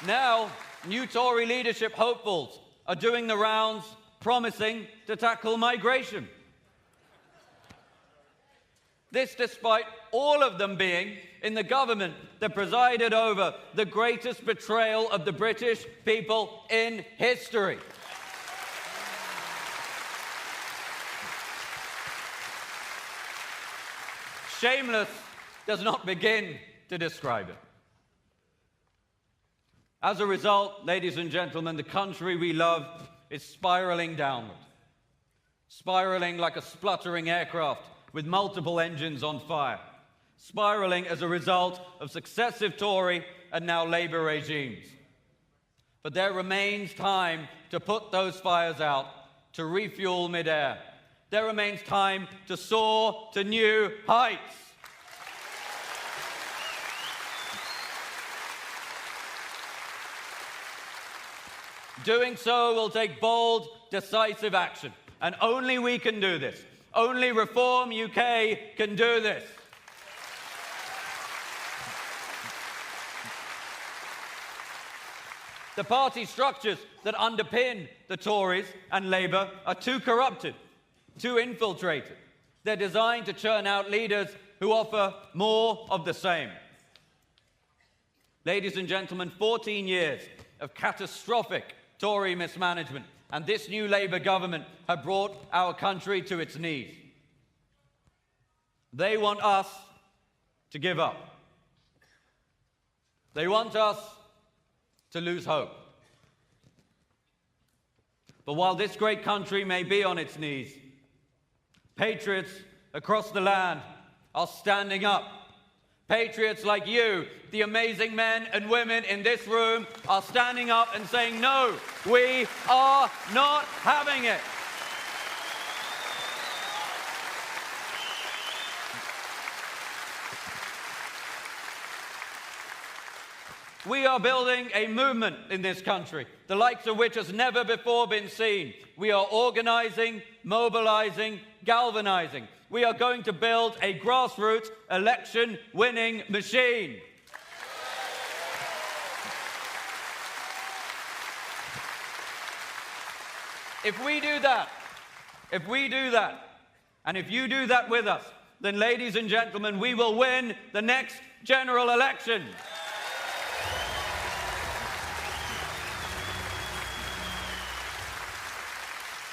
Now, new Tory leadership hopefuls are doing the rounds promising to tackle migration. This despite all of them being in the government that presided over the greatest betrayal of the British people in history. Shameless does not begin to describe it. As a result, ladies and gentlemen, the country we love is spiraling downward. Spiraling like a spluttering aircraft with multiple engines on fire. Spiraling as a result of successive Tory and now Labour regimes. But there remains time to put those fires out, to refuel midair. There remains time to soar to new heights. Doing so will take bold, decisive action. And only we can do this. Only Reform UK can do this. The party structures that underpin the Tories and Labour are too corrupted, too infiltrated. They're designed to churn out leaders who offer more of the same. Ladies and gentlemen, 14 years of catastrophic Tory mismanagement and this new Labour government have brought our country to its knees. They want us to give up. They want us to lose hope. But while this great country may be on its knees, patriots across the land are standing up. Patriots like you, the amazing men and women in this room, are standing up and saying, no, we are not having it. We are building a movement in this country, the likes of which has never before been seen. We are organizing, mobilizing, galvanizing. We are going to build a grassroots election-winning machine. If we do that, and if you do that with us, then, ladies and gentlemen, we will win the next general election.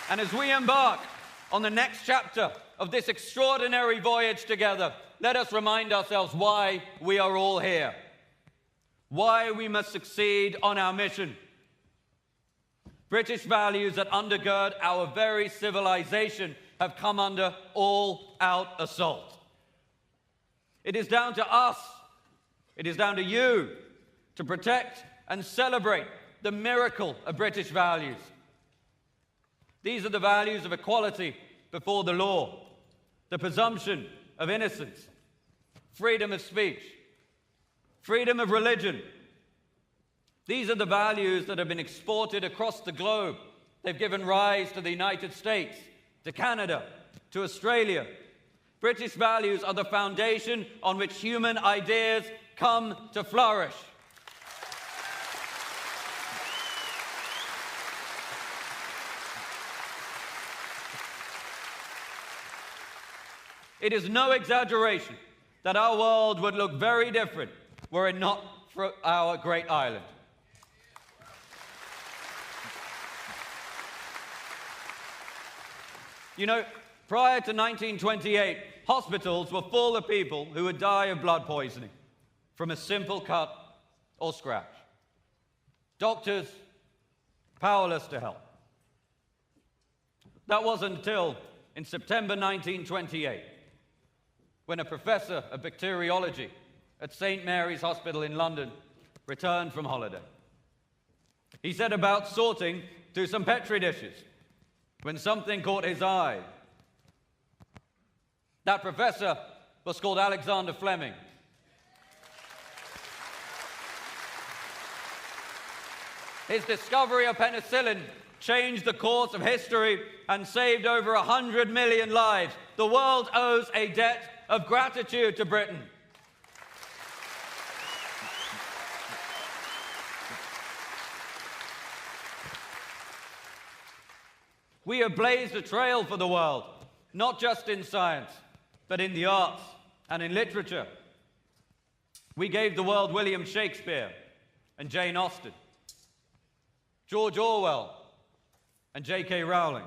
And as we embark on the next chapter of this extraordinary voyage together, let us remind ourselves why we are all here, why we must succeed on our mission. British values that undergird our very civilization have come under all-out assault. It is down to us, it is down to you, to protect and celebrate the miracle of British values. These are the values of equality before the law, the presumption of innocence, freedom of speech, freedom of religion. These are the values that have been exported across the globe. They've given rise to the United States, to Canada, to Australia. British values are the foundation on which human ideas come to flourish. it is no exaggeration that our world would look very different were it not for our great island. You know, prior to 1928, hospitals were full of people who would die of blood poisoning from a simple cut or scratch. Doctors powerless to help. That wasn't until in September 1928, when a professor of bacteriology at St. Mary's Hospital in London returned from holiday. He set about sorting through some Petri dishes when something caught his eye. That professor was called Alexander Fleming. His discovery of penicillin changed the course of history and saved over 100 million lives. The world owes a debt of gratitude to Britain. We have blazed a trail for the world, not just in science, but in the arts and in literature. We gave the world William Shakespeare and Jane Austen, George Orwell and J.K. Rowling.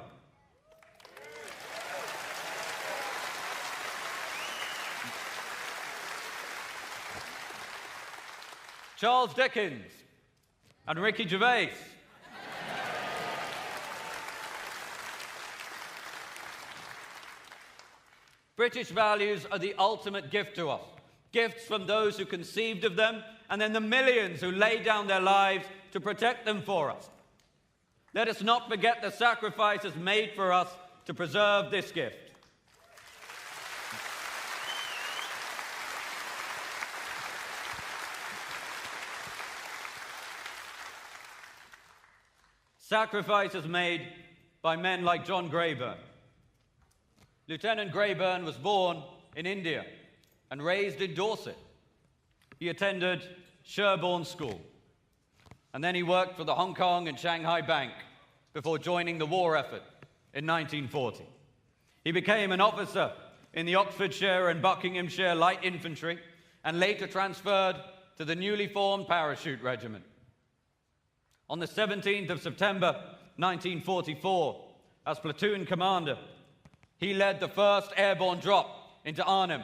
Charles Dickens and Ricky Gervais. British values are the ultimate gift to us. Gifts from those who conceived of them, and then the millions who laid down their lives to protect them for us. Let us not forget the sacrifices made for us to preserve this gift. Sacrifices made by men like John Greyburn. Lieutenant Greyburn was born in India and raised in Dorset. He attended Sherborne School, and then he worked for the Hong Kong and Shanghai Bank before joining the war effort in 1940. He became an officer in the Oxfordshire and Buckinghamshire Light Infantry and later transferred to the newly formed Parachute Regiment. On the 17th of September 1944, as platoon commander, he led the first airborne drop into Arnhem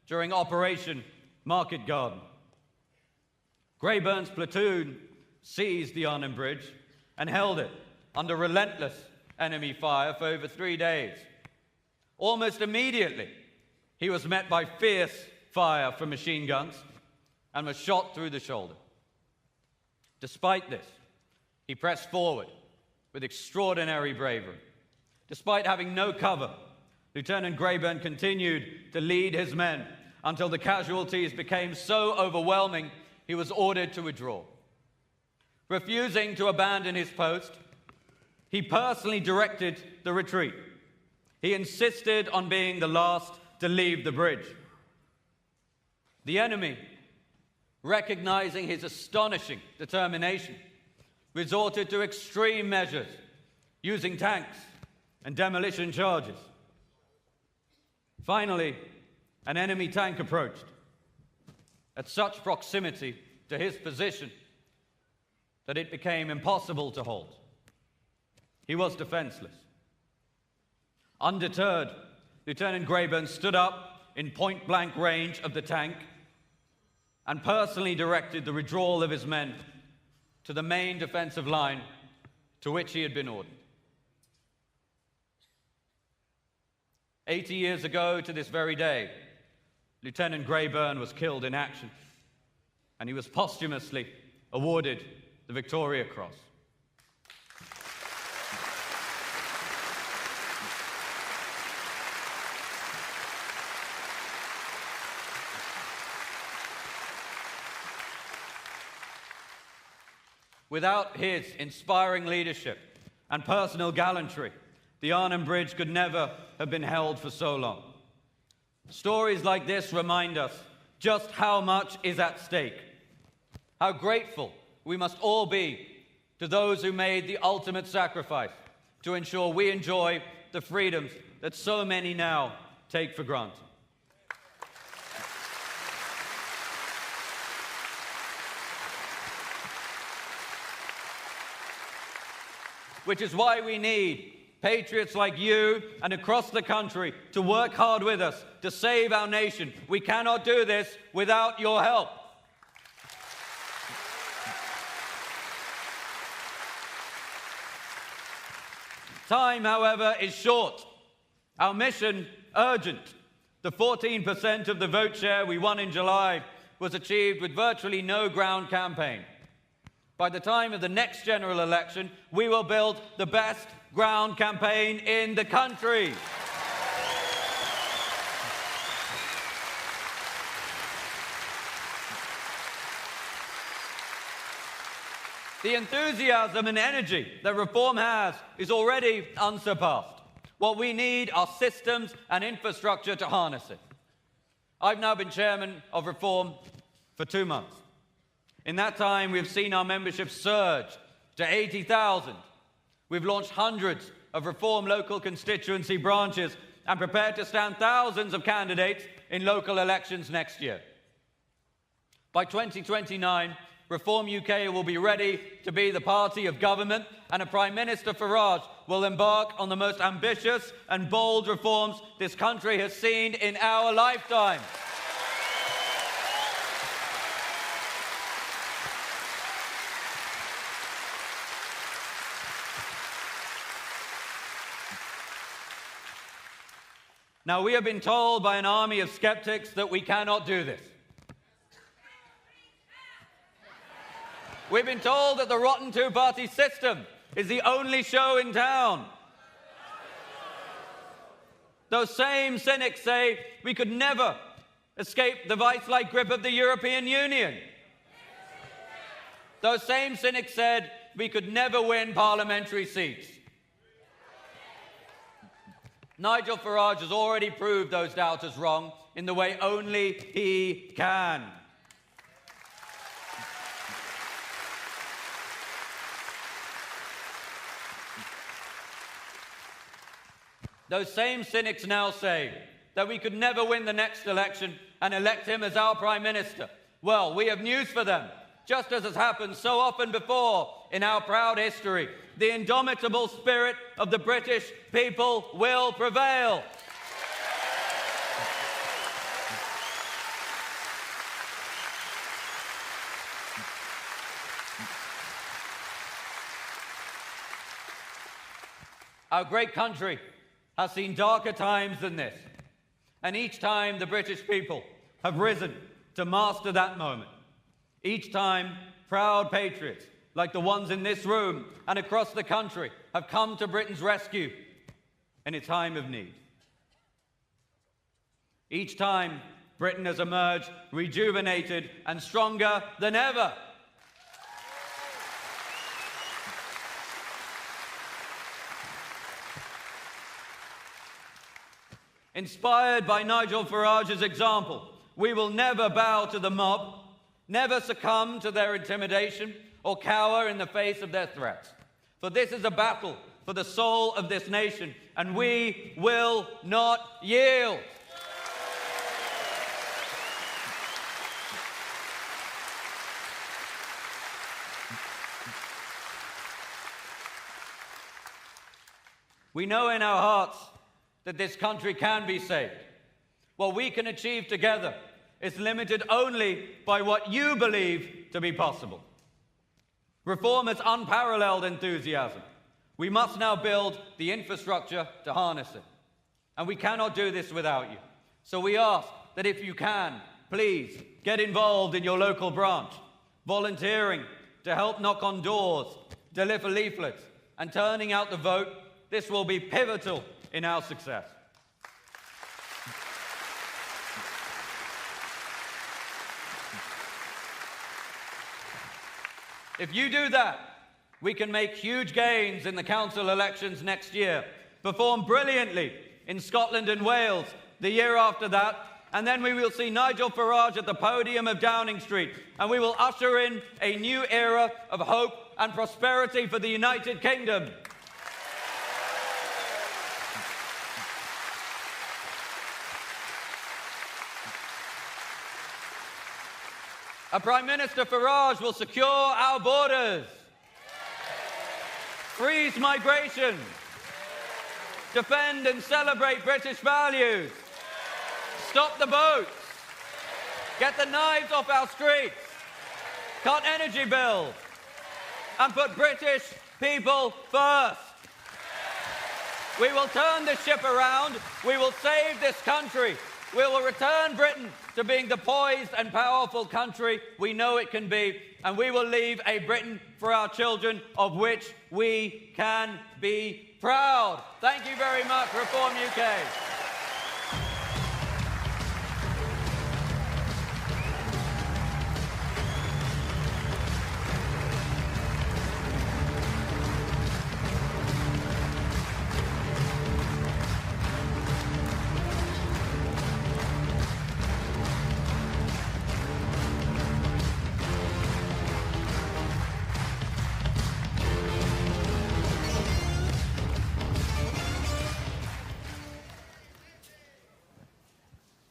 during Operation Market Garden. Greyburn's platoon seized the Arnhem Bridge and held it under relentless enemy fire for over 3 days. Almost immediately, he was met by fierce fire from machine guns and was shot through the shoulder. Despite this, he pressed forward with extraordinary bravery. Despite having no cover, Lieutenant Greyburn continued to lead his men until the casualties became so overwhelming he was ordered to withdraw. Refusing to abandon his post, he personally directed the retreat. He insisted on being the last to leave the bridge. The enemy, recognizing his astonishing determination, resorted to extreme measures, using tanks and demolition charges. Finally, an enemy tank approached at such proximity to his position that it became impossible to halt. He was defenseless. Undeterred, Lieutenant Greyburn stood up in point-blank range of the tank and personally directed the withdrawal of his men to the main defensive line to which he had been ordered. 80 years ago to this very day, Lieutenant Greyburn was killed in action, and he was posthumously awarded the Victoria Cross. Without his inspiring leadership and personal gallantry, the Arnhem Bridge could never have been held for so long. Stories like this remind us just how much is at stake, how grateful we must all be to those who made the ultimate sacrifice to ensure we enjoy the freedoms that so many now take for granted. which is why we need patriots like you and across the country to work hard with us to save our nation. We cannot do this without your help. Time, however, is short. Our mission, urgent. The 14% of the vote share we won in July was achieved with virtually no ground campaign. By the time of the next general election, we will build the best ground campaign in the country. The enthusiasm and energy that reform has is already unsurpassed. What we need are systems and infrastructure to harness it. I've now been chairman of reform for 2 months. In that time, we've seen our membership surge to 80,000. We've launched hundreds of reform local constituency branches and prepared to stand thousands of candidates in local elections next year. By 2029, Reform UK will be ready to be the party of government, and a Prime Minister Farage will embark on the most ambitious and bold reforms this country has seen in our lifetime. Now, we have been told by an army of skeptics that we cannot do this. We've been told that the rotten two-party system is the only show in town. Those same cynics say we could never escape the vice-like grip of the European Union. Those same cynics said we could never win parliamentary seats. Nigel Farage has already proved those doubters wrong in the way only he can. Those same cynics now say that we could never win the next election and elect him as our Prime Minister. Well, we have news for them. Just as has happened so often before in our proud history, the indomitable spirit of the British people will prevail. Our great country has seen darker times than this, and each time the British people have risen to master that moment. Each time, proud patriots, like the ones in this room and across the country, have come to Britain's rescue in a time of need. Each time, Britain has emerged rejuvenated and stronger than ever. Inspired by Nigel Farage's example, we will never bow to the mob, never succumb to their intimidation, or cower in the face of their threats. For this is a battle for the soul of this nation, and we will not yield. We know in our hearts that this country can be saved. What we can achieve together is limited only by what you believe to be possible. Reform has unparalleled enthusiasm. We must now build the infrastructure to harness it. And we cannot do this without you. So we ask that if you can, please get involved in your local branch, volunteering to help knock on doors, deliver leaflets, and turning out the vote. This will be pivotal in our success. If you do that, we can make huge gains in the council elections next year, perform brilliantly in Scotland and Wales the year after that, and then we will see Nigel Farage at the podium of Downing Street, and we will usher in a new era of hope and prosperity for the United Kingdom. A Prime Minister Farage will secure our borders, freeze migration, defend and celebrate British values, stop the boats, get the knives off our streets, cut energy bills, and put British people first. We will turn this ship around. We will save this country. We will return Britain to being the poised and powerful country we know it can be, and we will leave a Britain for our children of which we can be proud. Thank you very much, Reform UK.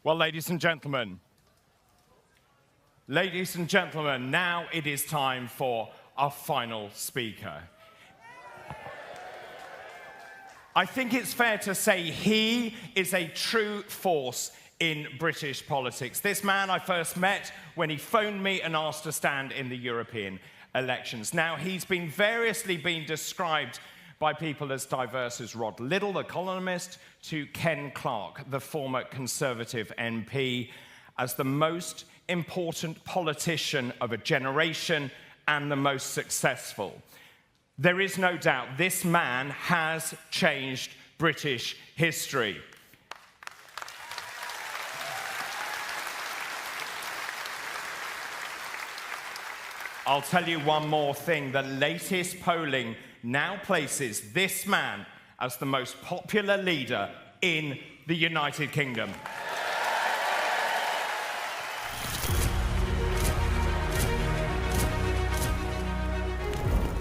Well, ladies and gentlemen, now it is time for our final speaker. I think it's fair to say he is a true force in British politics. This man I first met when he phoned me and asked to stand in the European elections. Now, he's been variously described by people as diverse as Rod Liddell, the columnist, to Ken Clarke, the former Conservative MP, as the most important politician of a generation and the most successful. There is no doubt this man has changed British history. I'll tell you one more thing. The latest polling now places this man as the most popular leader in the United Kingdom.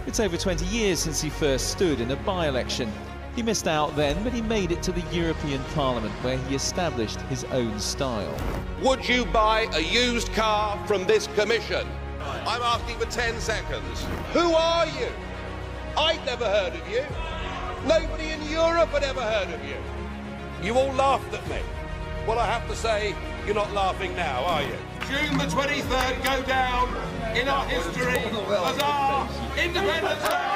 It's over 20 years since he first stood in a by-election. He missed out then, but he made it to the European Parliament, where he established his own style. Would you buy a used car from this commission? I'm asking for 10 seconds. Who are you? I'd never heard of you. Nobody in Europe had ever heard of you. You all laughed at me. Well, I have to say, you're not laughing now, are you? June the 23rd go down in our history as our Independence Day.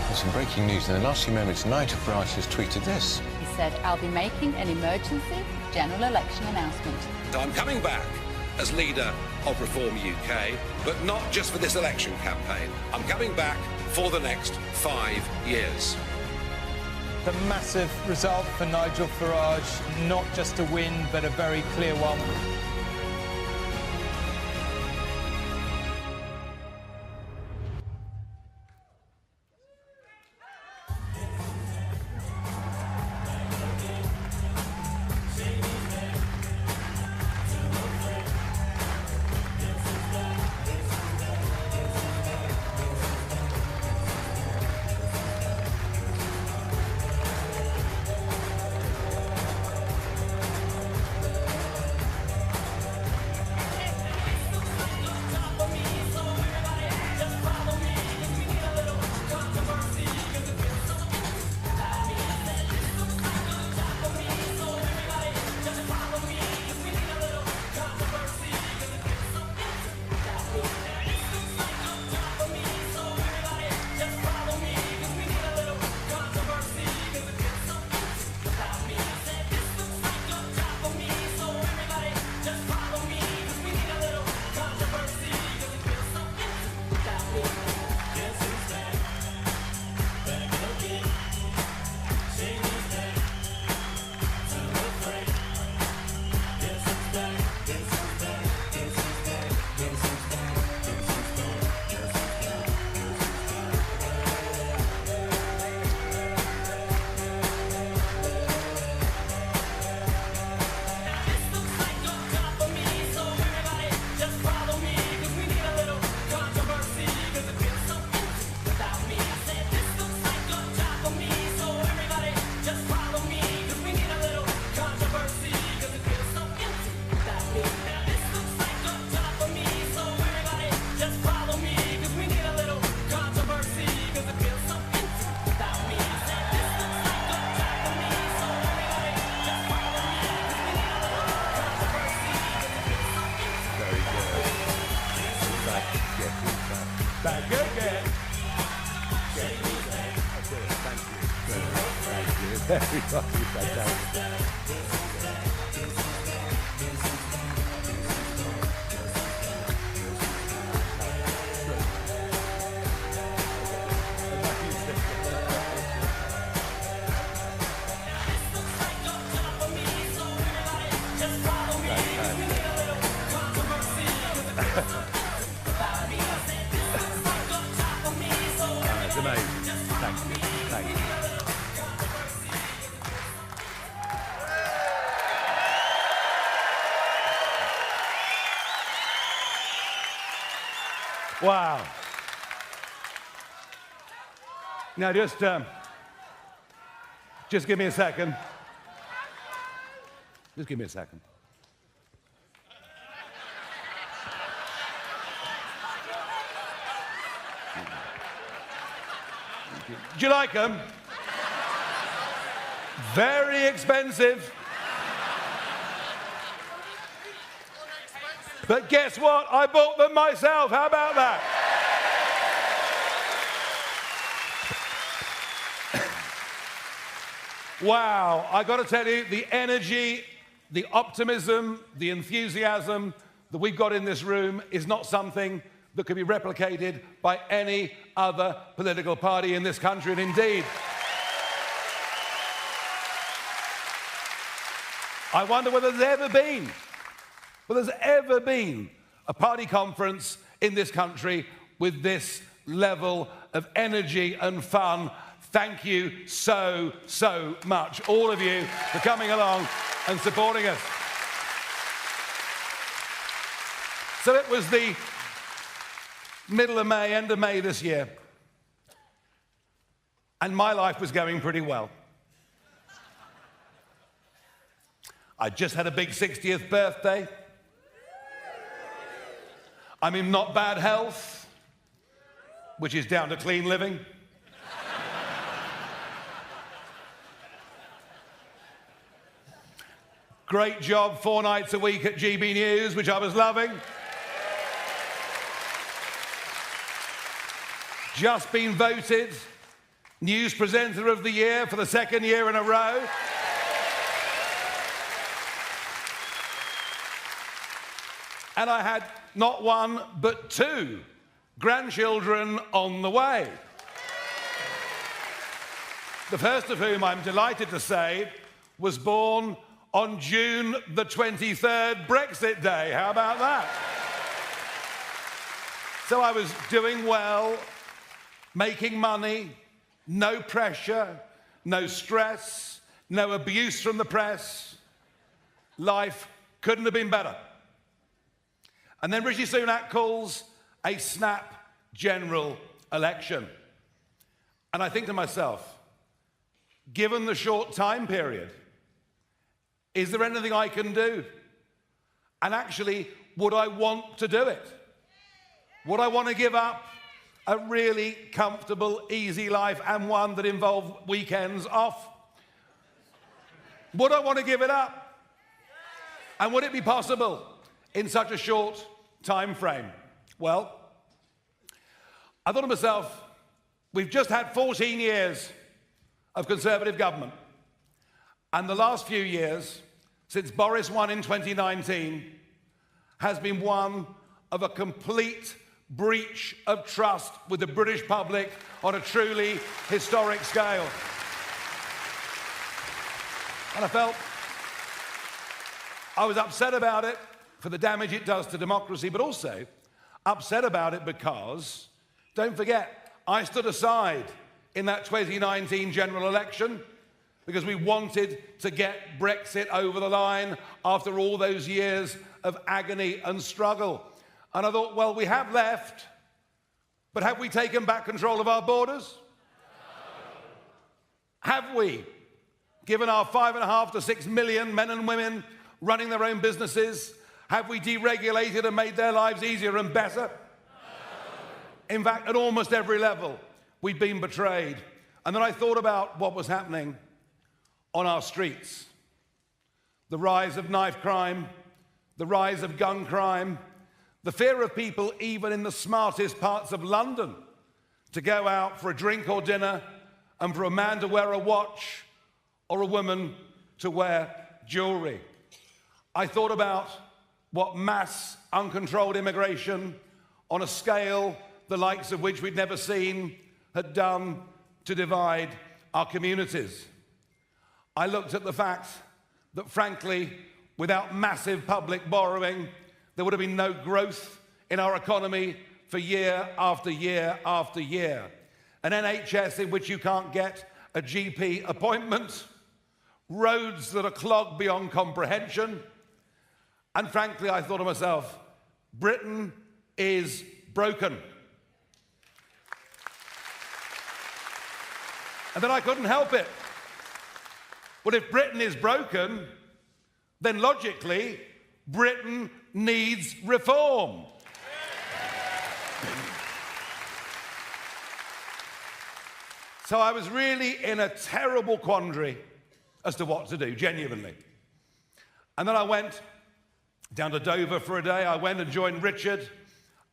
There's some breaking news. In the last few moments, Nigel Farage has tweeted this. He said, I'll be making an emergency general election announcement. I'm coming back as leader of Reform UK, but not just for this election campaign. I'm coming back for the next 5 years. The massive result for Nigel Farage, not just a win, but a very clear one. Everybody, fantastic. It's amazing. Thank you. Thank you. Wow. Now just give me a second. Just give me a second. Do you like them? Very expensive. But guess what? I bought them myself. How about that? Wow. I got to tell you, the energy, the optimism, the enthusiasm that we've got in this room is not something that could be replicated by any other political party in this country. And indeed, I wonder whether there's ever been a party conference in this country with this level of energy and fun. Thank you so, so much, all of you, for coming along and supporting us. So it was the middle of May, end of May this year, and my life was going pretty well. I just had a big 60th birthday. I'm in not bad health, which is down to clean living. Great job 4 nights a week at GB News, which I was loving. Just been voted News Presenter of the Year for the 2nd year in a row. And I had not 1, but 2 grandchildren on the way. The first of whom, I'm delighted to say, was born on June the 23rd, Brexit Day. How about that? So I was doing well, making money, no pressure, no stress, no abuse from the press. Life couldn't have been better. And then Rishi Sunak calls a snap general election. And I think to myself, given the short time period, is there anything I can do? And actually, would I want to do it? Would I want to give up a really comfortable, easy life and one that involved weekends off? Would I want to give it up? And would it be possible in such a short time frame? Well, I thought to myself, we've just had 14 years of Conservative government. And the last few years, since Boris won in 2019, has been one of a complete breach of trust with the British public on a truly historic scale. And I felt I was upset about it for the damage it does to democracy, but also upset about it because, don't forget, I stood aside in that 2019 general election because we wanted to get Brexit over the line after all those years of agony and struggle. And I thought, well, we have left, but have we taken back control of our borders? No. Have we given our 5.5 to 6 million men and women running their own businesses? Have we deregulated and made their lives easier and better? No. In fact, at almost every level, we've been betrayed. And then I thought about what was happening on our streets. The rise of knife crime, the rise of gun crime, the fear of people, even in the smartest parts of London, to go out for a drink or dinner and for a man to wear a watch or a woman to wear jewellery. I thought about what mass, uncontrolled immigration on a scale the likes of which we'd never seen had done to divide our communities. I looked at the fact that, frankly, without massive public borrowing, there would have been no growth in our economy for year after year after year. An NHS in which you can't get a GP appointment, roads that are clogged beyond comprehension, and frankly, I thought to myself, Britain is broken. And then I couldn't help it. Well, if Britain is broken, then logically, Britain needs reform. So I was really in a terrible quandary as to what to do, genuinely. And then I went down to Dover for a day. I went and joined Richard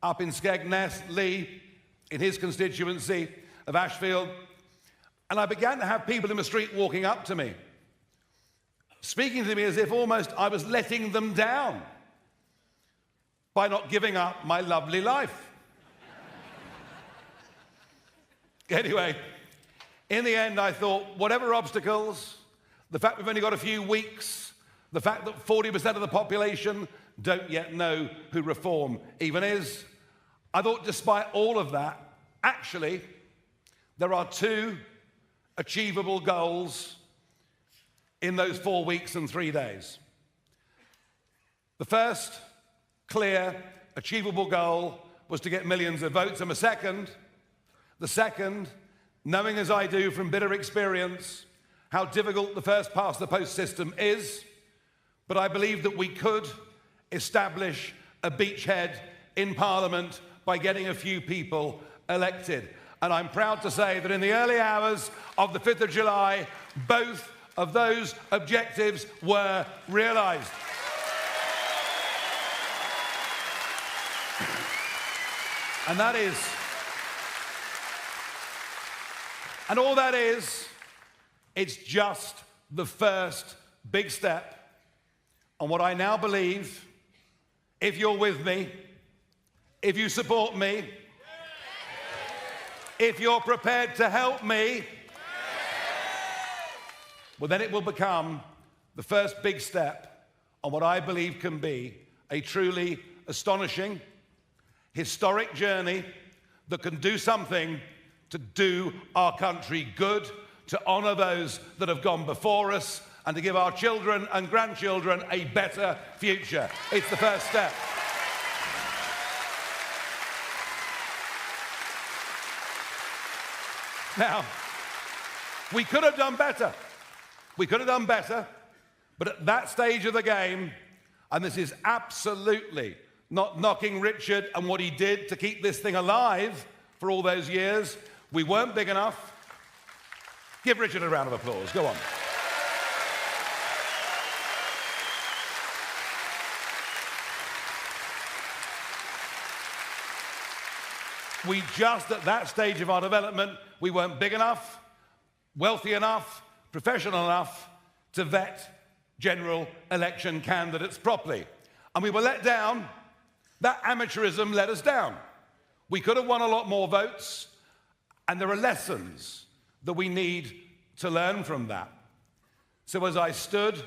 up in Skegness, Lee, in his constituency of Ashfield. And I began to have people in the street walking up to me, speaking to me as if almost I was letting them down by not giving up my lovely life. Anyway, in the end, I thought, whatever obstacles, the fact we've only got a few weeks, the fact that 40% of the population don't yet know who reform even is, I thought despite all of that, actually, there are two achievable goals in those 4 weeks and 3 days. The first clear, achievable goal was to get millions of votes, and the second, knowing as I do from bitter experience how difficult the first past the post system is, but I believe that we could establish a beachhead in Parliament by getting a few people elected. And I'm proud to say that in the early hours of the 5th of July, both of those objectives were realised. And that is, and all that is, it's just the first big step on what I now believe, if you're with me, if you support me, if you're prepared to help me, well, then it will become the first big step on what I believe can be a truly astonishing, historic journey that can do something to do our country good, to honour those that have gone before us, and to give our children and grandchildren a better future. It's the first step. Now, we could have done better. We could have done better, but at that stage of the game, and this is absolutely not knocking Richard and what he did to keep this thing alive for all those years, we weren't big enough. Give Richard a round of applause. Go on. We just, at that stage of our development, we weren't big enough, wealthy enough, professional enough to vet general election candidates properly. And we were let down. That amateurism let us down. We could have won a lot more votes, and there are lessons that we need to learn from that. So as I stood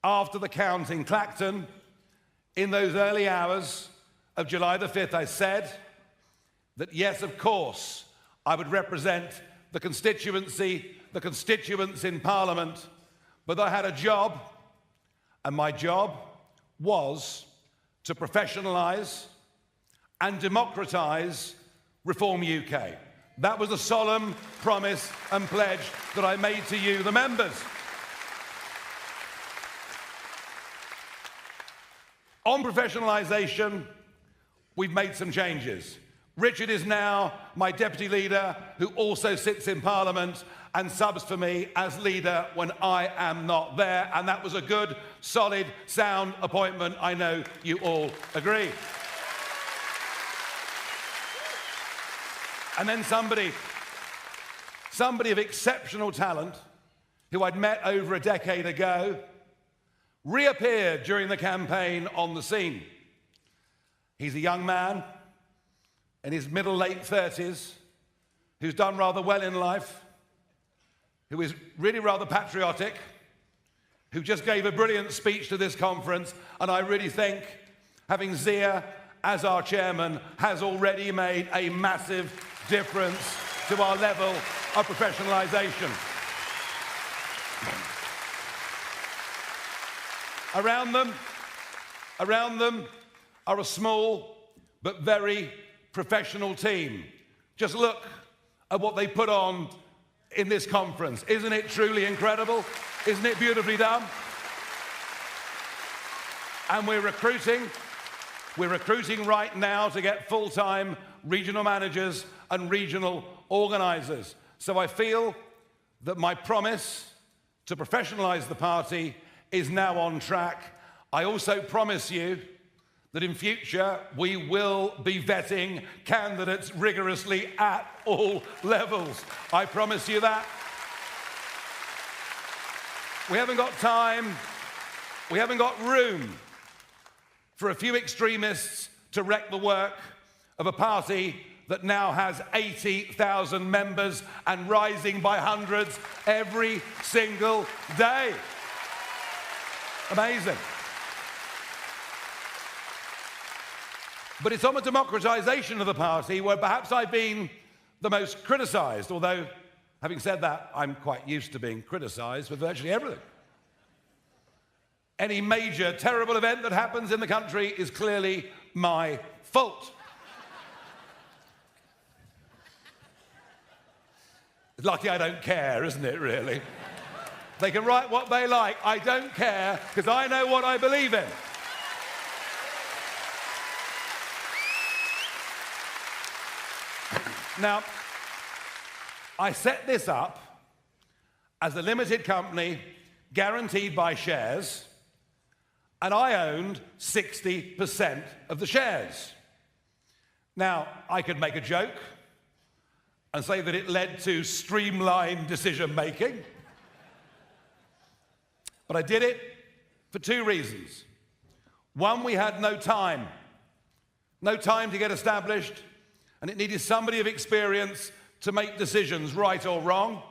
after the count in Clacton in those early hours of July the 5th, I said that yes, of course, I would represent the constituency, the constituents in Parliament, but I had a job, and my job was to professionalise and democratise Reform UK. That was a solemn promise and pledge that I made to you, the members. On professionalisation, we've made some changes. Richard is now my deputy leader, who also sits in Parliament and subs for me as leader when I am not there. And that was a good, solid, sound appointment. I know you all agree. And then somebody of exceptional talent, who I'd met over a decade ago, reappeared during the campaign on the scene. He's a young man in his late 30s, who's done rather well in life, who is really rather patriotic, who just gave a brilliant speech to this conference, and I really think having Zia as our chairman has already made a massive difference to our level of professionalisation. Around them are a small but very professional team. Just look at what they put on in this conference. Isn't it truly incredible? Isn't it beautifully done? And we're recruiting right now to get full-time regional managers and regional organisers. So I feel that my promise to professionalise the party is now on track. I also promise you that in future we will be vetting candidates rigorously at all levels. I promise you that. We haven't got time, we haven't got room for a few extremists to wreck the work of a party that now has 80,000 members and rising by hundreds every single day. Amazing. But it's on the democratisation of the party where perhaps I've been the most criticised, although, having said that, I'm quite used to being criticised for virtually everything. Any major, terrible event that happens in the country is clearly my fault. It's lucky I don't care, isn't it, really? They can write what they like. I don't care, because I know what I believe in. Now, I set this up as a limited company guaranteed by shares, and I owned 60% of the shares. Now, I could make a joke and say that it led to streamlined decision-making, but I did it for two reasons. One, we had no time to get established, and it needed somebody of experience to make decisions, right or wrong,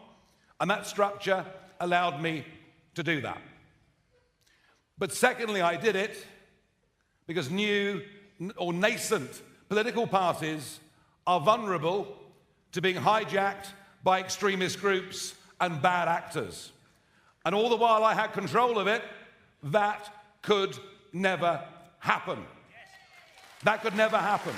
and that structure allowed me to do that. But secondly, I did it because new or nascent political parties are vulnerable to being hijacked by extremist groups and bad actors. And all the while I had control of it, that could never happen. That could never happen.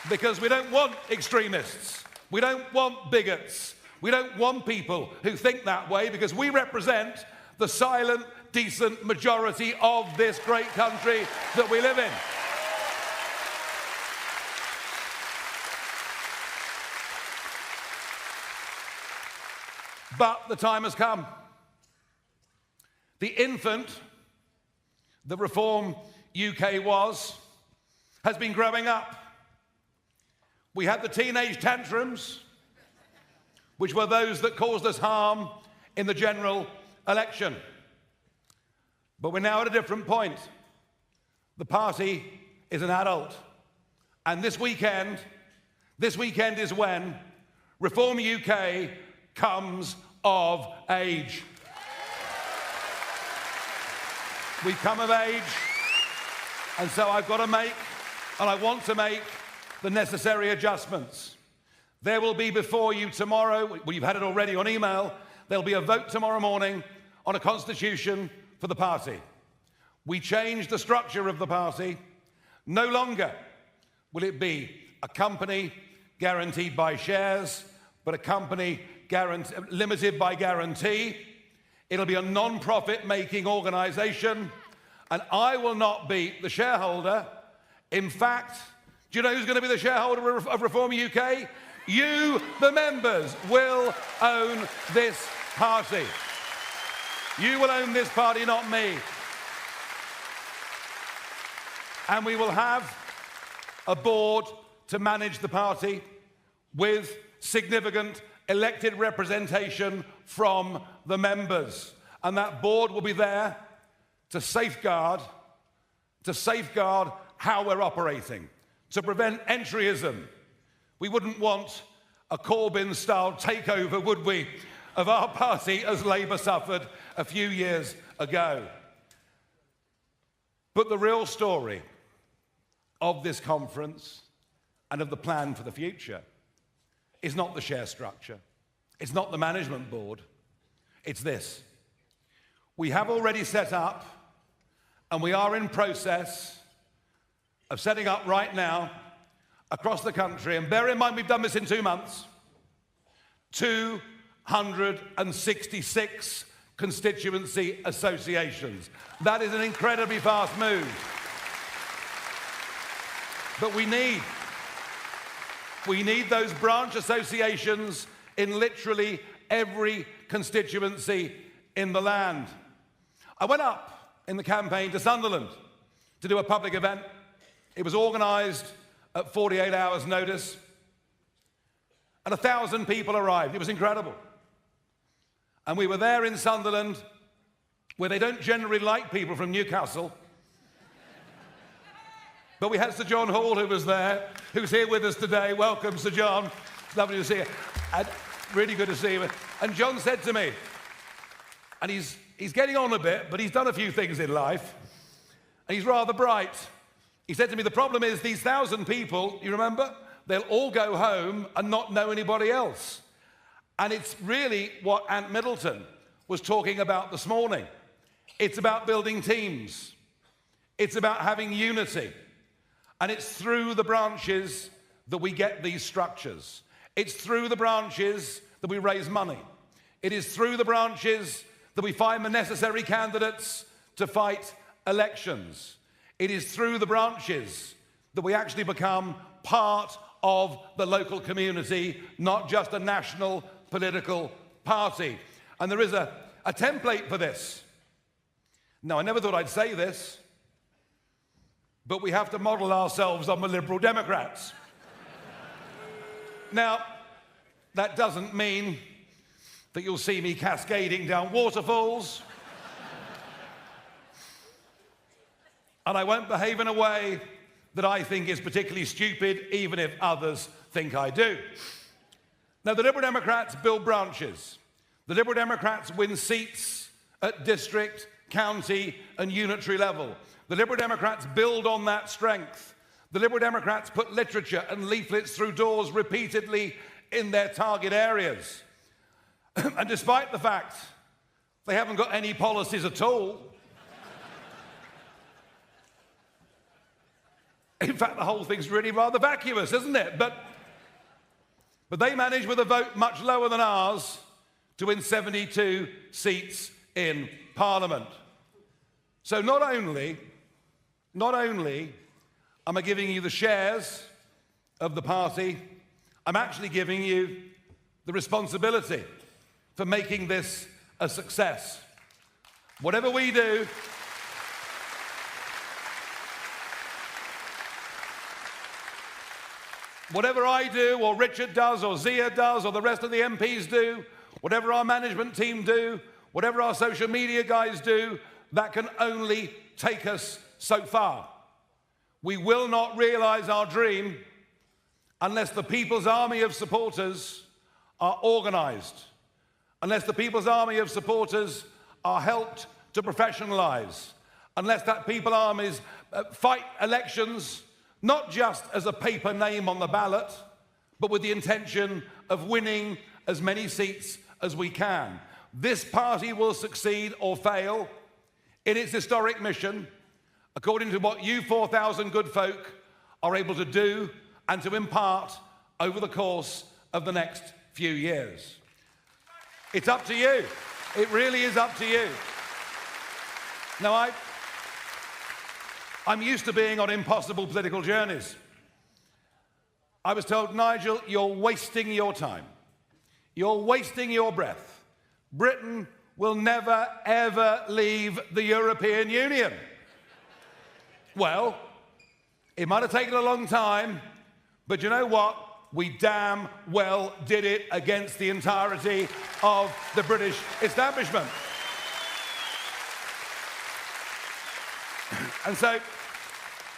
Because we don't want extremists. We don't want bigots. We don't want people who think that way, because we represent the silent, decent majority of this great country that we live in. But the time has come. The infant that Reform UK has been growing up. We had the teenage tantrums, which were those that caused us harm in the general election. But we're now at a different point. The party is an adult. And this weekend is when Reform UK comes of age. We come of age, and so I've got to make, and I want to make, the necessary adjustments. There will be before you tomorrow, well, you've had it already on email, there'll be a vote tomorrow morning on a constitution for the party. We changed the structure of the party. No longer will it be a company guaranteed by shares, but a company limited by guarantee. It'll be a non-profit making organisation, and I will not be the shareholder. In fact, do you know who's going to be the shareholder of Reform UK? You, the members, will own this party. You will own this party, not me. And we will have a board to manage the party with significant elected representation from the members. And that board will be there to safeguard how we're operating, to prevent entryism. We wouldn't want a Corbyn-style takeover, would we, of our party as Labour suffered a few years ago. But the real story of this conference and of the plan for the future is not the share structure. It's not the management board. It's this. We have already set up, and we are in process of setting up right now across the country, and bear in mind we've done this in 2 months, 266 constituency associations. That is an incredibly fast move. But we need those branch associations in literally every constituency in the land. I went up in the campaign to Sunderland to do a public event. It was organised at 48 hours' notice, and 1,000 people arrived. It was incredible. And we were there in Sunderland, where they don't generally like people from Newcastle. But we had Sir John Hall, who was there, who's here with us today. Welcome, Sir John. It's lovely to see you. And really good to see you. And John said to me, and he's getting on a bit, but he's done a few things in life, and he's rather bright. He said to me, the problem is these 1,000 people, you remember, they'll all go home and not know anybody else. And it's really what Ant Middleton was talking about this morning. It's about building teams. It's about having unity. And it's through the branches that we get these structures. It's through the branches that we raise money. It is through the branches that we find the necessary candidates to fight elections. It is through the branches that we actually become part of the local community, not just a national political party. And there is a template for this. Now, I never thought I'd say this, but we have to model ourselves on the Liberal Democrats. Now, that doesn't mean that you'll see me cascading down waterfalls. And I won't behave in a way that I think is particularly stupid, even if others think I do. Now, the Liberal Democrats build branches. The Liberal Democrats win seats at district, county, and unitary level. The Liberal Democrats build on that strength. The Liberal Democrats put literature and leaflets through doors repeatedly in their target areas. And despite the fact they haven't got any policies at all, in fact, the whole thing's really rather vacuous, isn't it? But they managed, with a vote much lower than ours, to win 72 seats in Parliament. So not only am I giving you the shares of the party, I'm actually giving you the responsibility for making this a success. Whatever we do, whatever I do, or Richard does, or Zia does, or the rest of the MPs do, whatever our management team do, whatever our social media guys do, that can only take us so far. We will not realise our dream unless the People's Army of supporters are organised, unless the People's Army of supporters are helped to professionalise, unless that People's Armies fight elections not just as a paper name on the ballot, but with the intention of winning as many seats as we can. This party will succeed or fail in its historic mission, according to what you 4,000 good folk are able to do and to impart over the course of the next few years. It's up to you. It really is up to you. Now, I'm used to being on impossible political journeys. I was told, Nigel, you're wasting your time. You're wasting your breath. Britain will never, ever leave the European Union. Well, it might have taken a long time, but you know what? we damn well did it against the entirety of the British establishment. And so,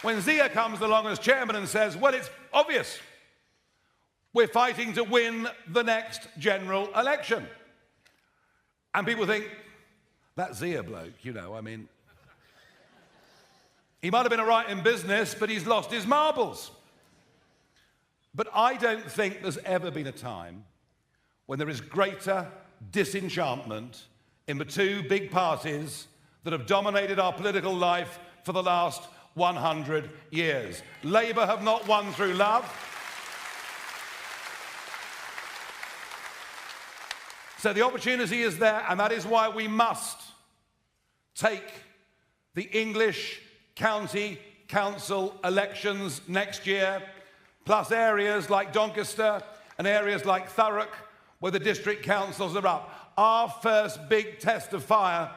when Zia comes along as chairman and says, well, it's obvious, we're fighting to win the next general election. And people think, that Zia bloke, you know, I mean, he might have been all right in business, but he's lost his marbles. But I don't think there's ever been a time when there is greater disenchantment in the two big parties that have dominated our political life for the last 100 years. Labour have not won through love. So the opportunity is there, and that is why we must take the English county council elections next year, plus areas like Doncaster and areas like Thurrock, where the district councils are up. Our first big test of fire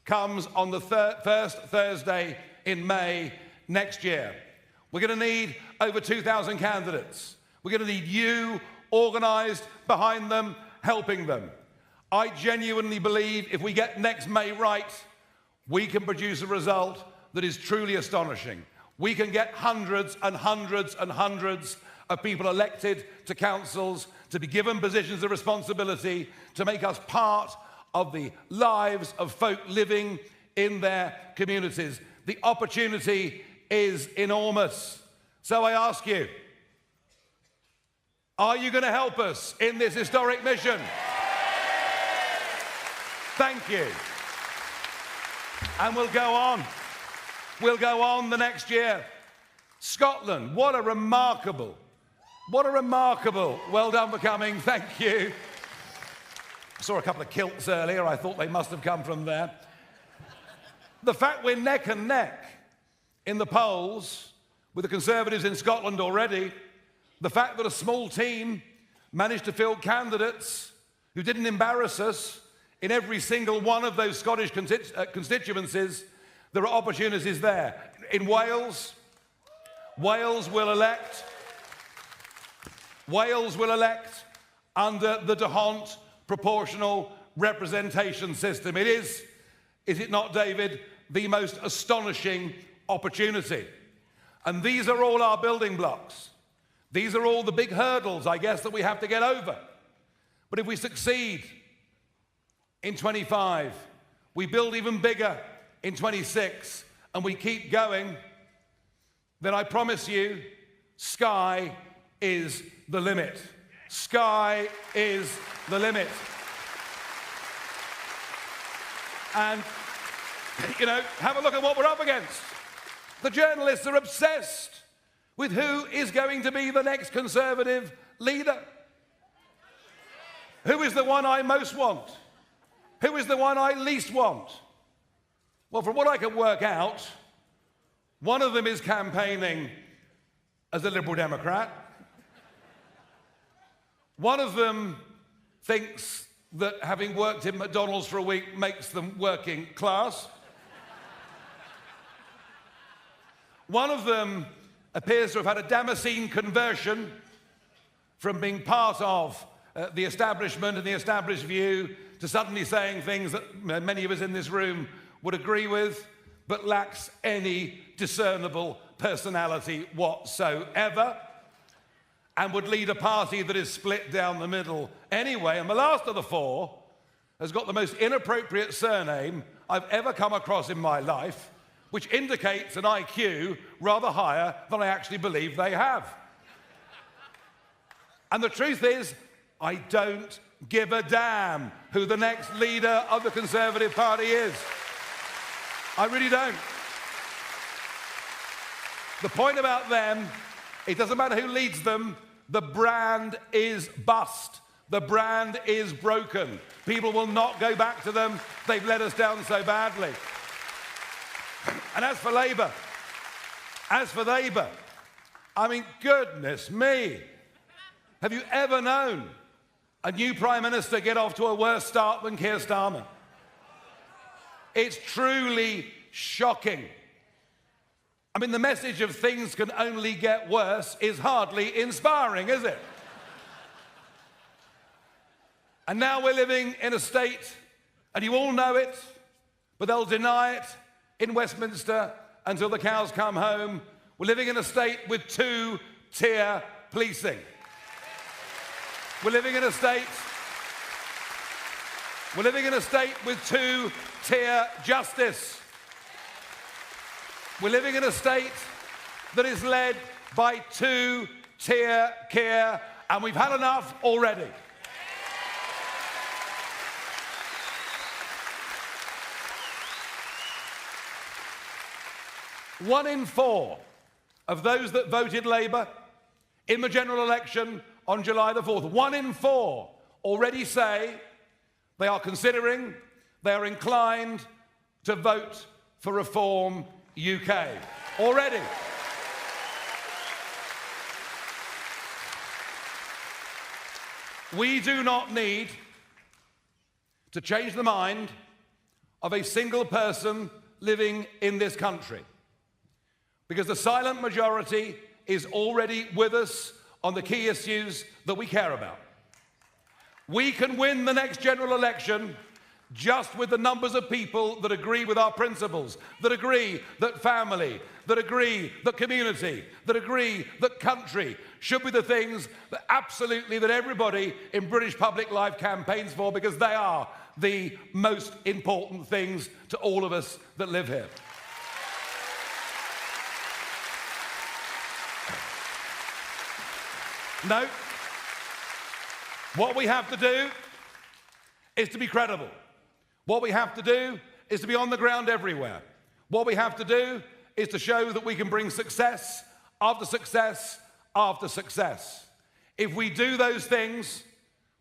comes on the first Thursday in May next year. We're going to need over 2,000 candidates. We're going to need you organised behind them, helping them. I genuinely believe if we get next May right, we can produce a result that is truly astonishing. We can get hundreds and hundreds and hundreds of people elected to councils, to be given positions of responsibility, to make us part of the lives of folk living in their communities. The opportunity is enormous. So I ask you, are you going to help us in this historic mission? Thank you. And we'll go on. We'll go on the next year. Scotland, what a remarkable, well done for coming, thank you. I saw a couple of kilts earlier, I thought they must have come from there. The fact we're neck and neck in the polls with the Conservatives in Scotland already, the fact that a small team managed to field candidates who didn't embarrass us in every single one of those Scottish constituencies, there are opportunities there. In Wales, Wales will elect under the D'Hondt proportional representation system. It is it not, David, the most astonishing opportunity? And these are all our building blocks. These are all the big hurdles, I guess, that we have to get over. But if we succeed in 25, we build even bigger in 26, and we keep going, then I promise you, sky is the limit. Sky is the limit. And, you know, have a look at what we're up against. The journalists are obsessed with who is going to be the next Conservative leader. Who is the one I most want? Who is the one I least want? Well, from what I can work out, one of them is campaigning as a Liberal Democrat. One of them thinks that having worked in McDonald's for a week makes them working class. One of them appears to have had a Damascene conversion from being part of the establishment and the established view to suddenly saying things that many of us in this room would agree with, but lacks any discernible personality whatsoever, and would lead a party that is split down the middle anyway. And the last of the four has got the most inappropriate surname I've ever come across in my life, which indicates an IQ rather higher than I actually believe they have. And the truth is, I don't give a damn who the next leader of the Conservative Party is. I really don't. The point about them, it doesn't matter who leads them, the brand is bust. The brand is broken. People will not go back to them. They've let us down so badly. And as for Labour, I mean, goodness me. Have you ever known a new Prime Minister get off to a worse start than Keir Starmer? It's truly shocking. I mean, the message of things can only get worse is hardly inspiring, is it? And now we're living in a state, and you all know it, but they'll deny it in Westminster until the cows come home. We're living in a state with two-tier policing. We're living in a state with two-tier justice. We're living in a state that is led by two-tier care, and we've had enough already. One in four of those that voted Labour in the general election on July the 4th, 1 in 4 already say they are considering, they are inclined to vote for Reform UK. Already. We do not need to change the mind of a single person living in this country, because the silent majority is already with us on the key issues that we care about. We can win the next general election just with the numbers of people that agree with our principles, that agree that family, that agree that community, that agree that country should be the things that absolutely that everybody in British public life campaigns for, because they are the most important things to all of us that live here. No. What we have to do is to be credible. What we have to do is to be on the ground everywhere. What we have to do is to show that we can bring success after success after success. If we do those things,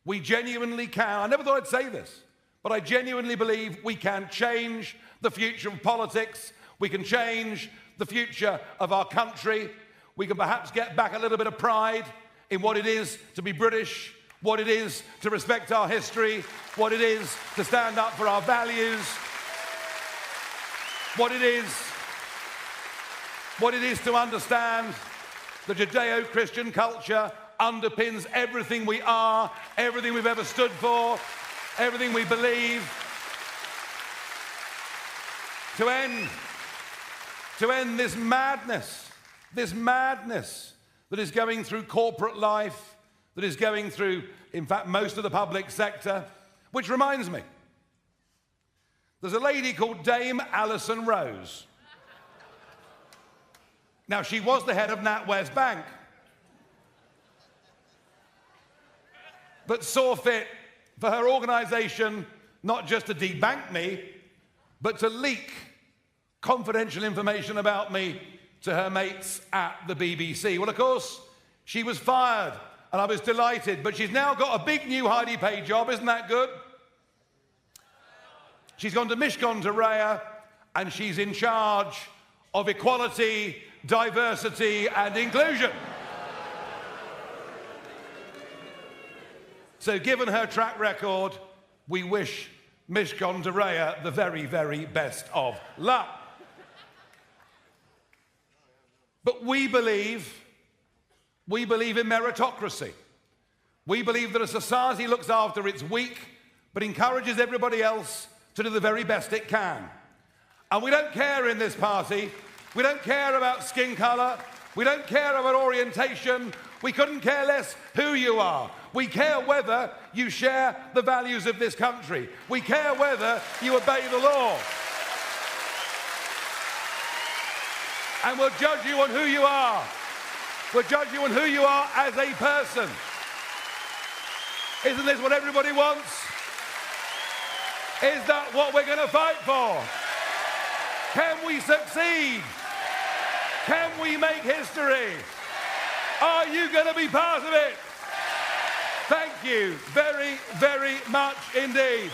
we genuinely can. I never thought I'd say this, but I genuinely believe we can change the future of politics. We can change the future of our country. We can perhaps get back a little bit of pride in what it is to be British, what it is to respect our history, what it is to stand up for our values, what it is to understand the Judeo-Christian culture underpins everything we are, everything we've ever stood for, everything we believe. To end this madness that is going through corporate life, that is going through, in fact, most of the public sector. Which reminds me, there's a lady called Dame Alison Rose. Now, she was the head of NatWest Bank, but saw fit for her organisation not just to debank me, but to leak confidential information about me to her mates at the BBC. Well, of course, she was fired, and I was delighted, but she's now got a big new Heidi Pay job. Isn't that good? She's gone to Mishcon to Raya, and she's in charge of equality, diversity, and inclusion. So given her track record, we wish Mishcon to Raya the very, very best of luck. But we believe in meritocracy. We believe that a society looks after its weak, but encourages everybody else to do the very best it can. And we don't care in this party. We don't care about skin colour. We don't care about orientation. We couldn't care less who you are. We care whether you share the values of this country. We care whether you obey the law. And we'll judge you on who you are. We'll judge you on who you are as a person. Isn't this what everybody wants? Is that what we're going to fight for? Can we succeed? Can we make history? Are you going to be part of it? Thank you very, very much indeed.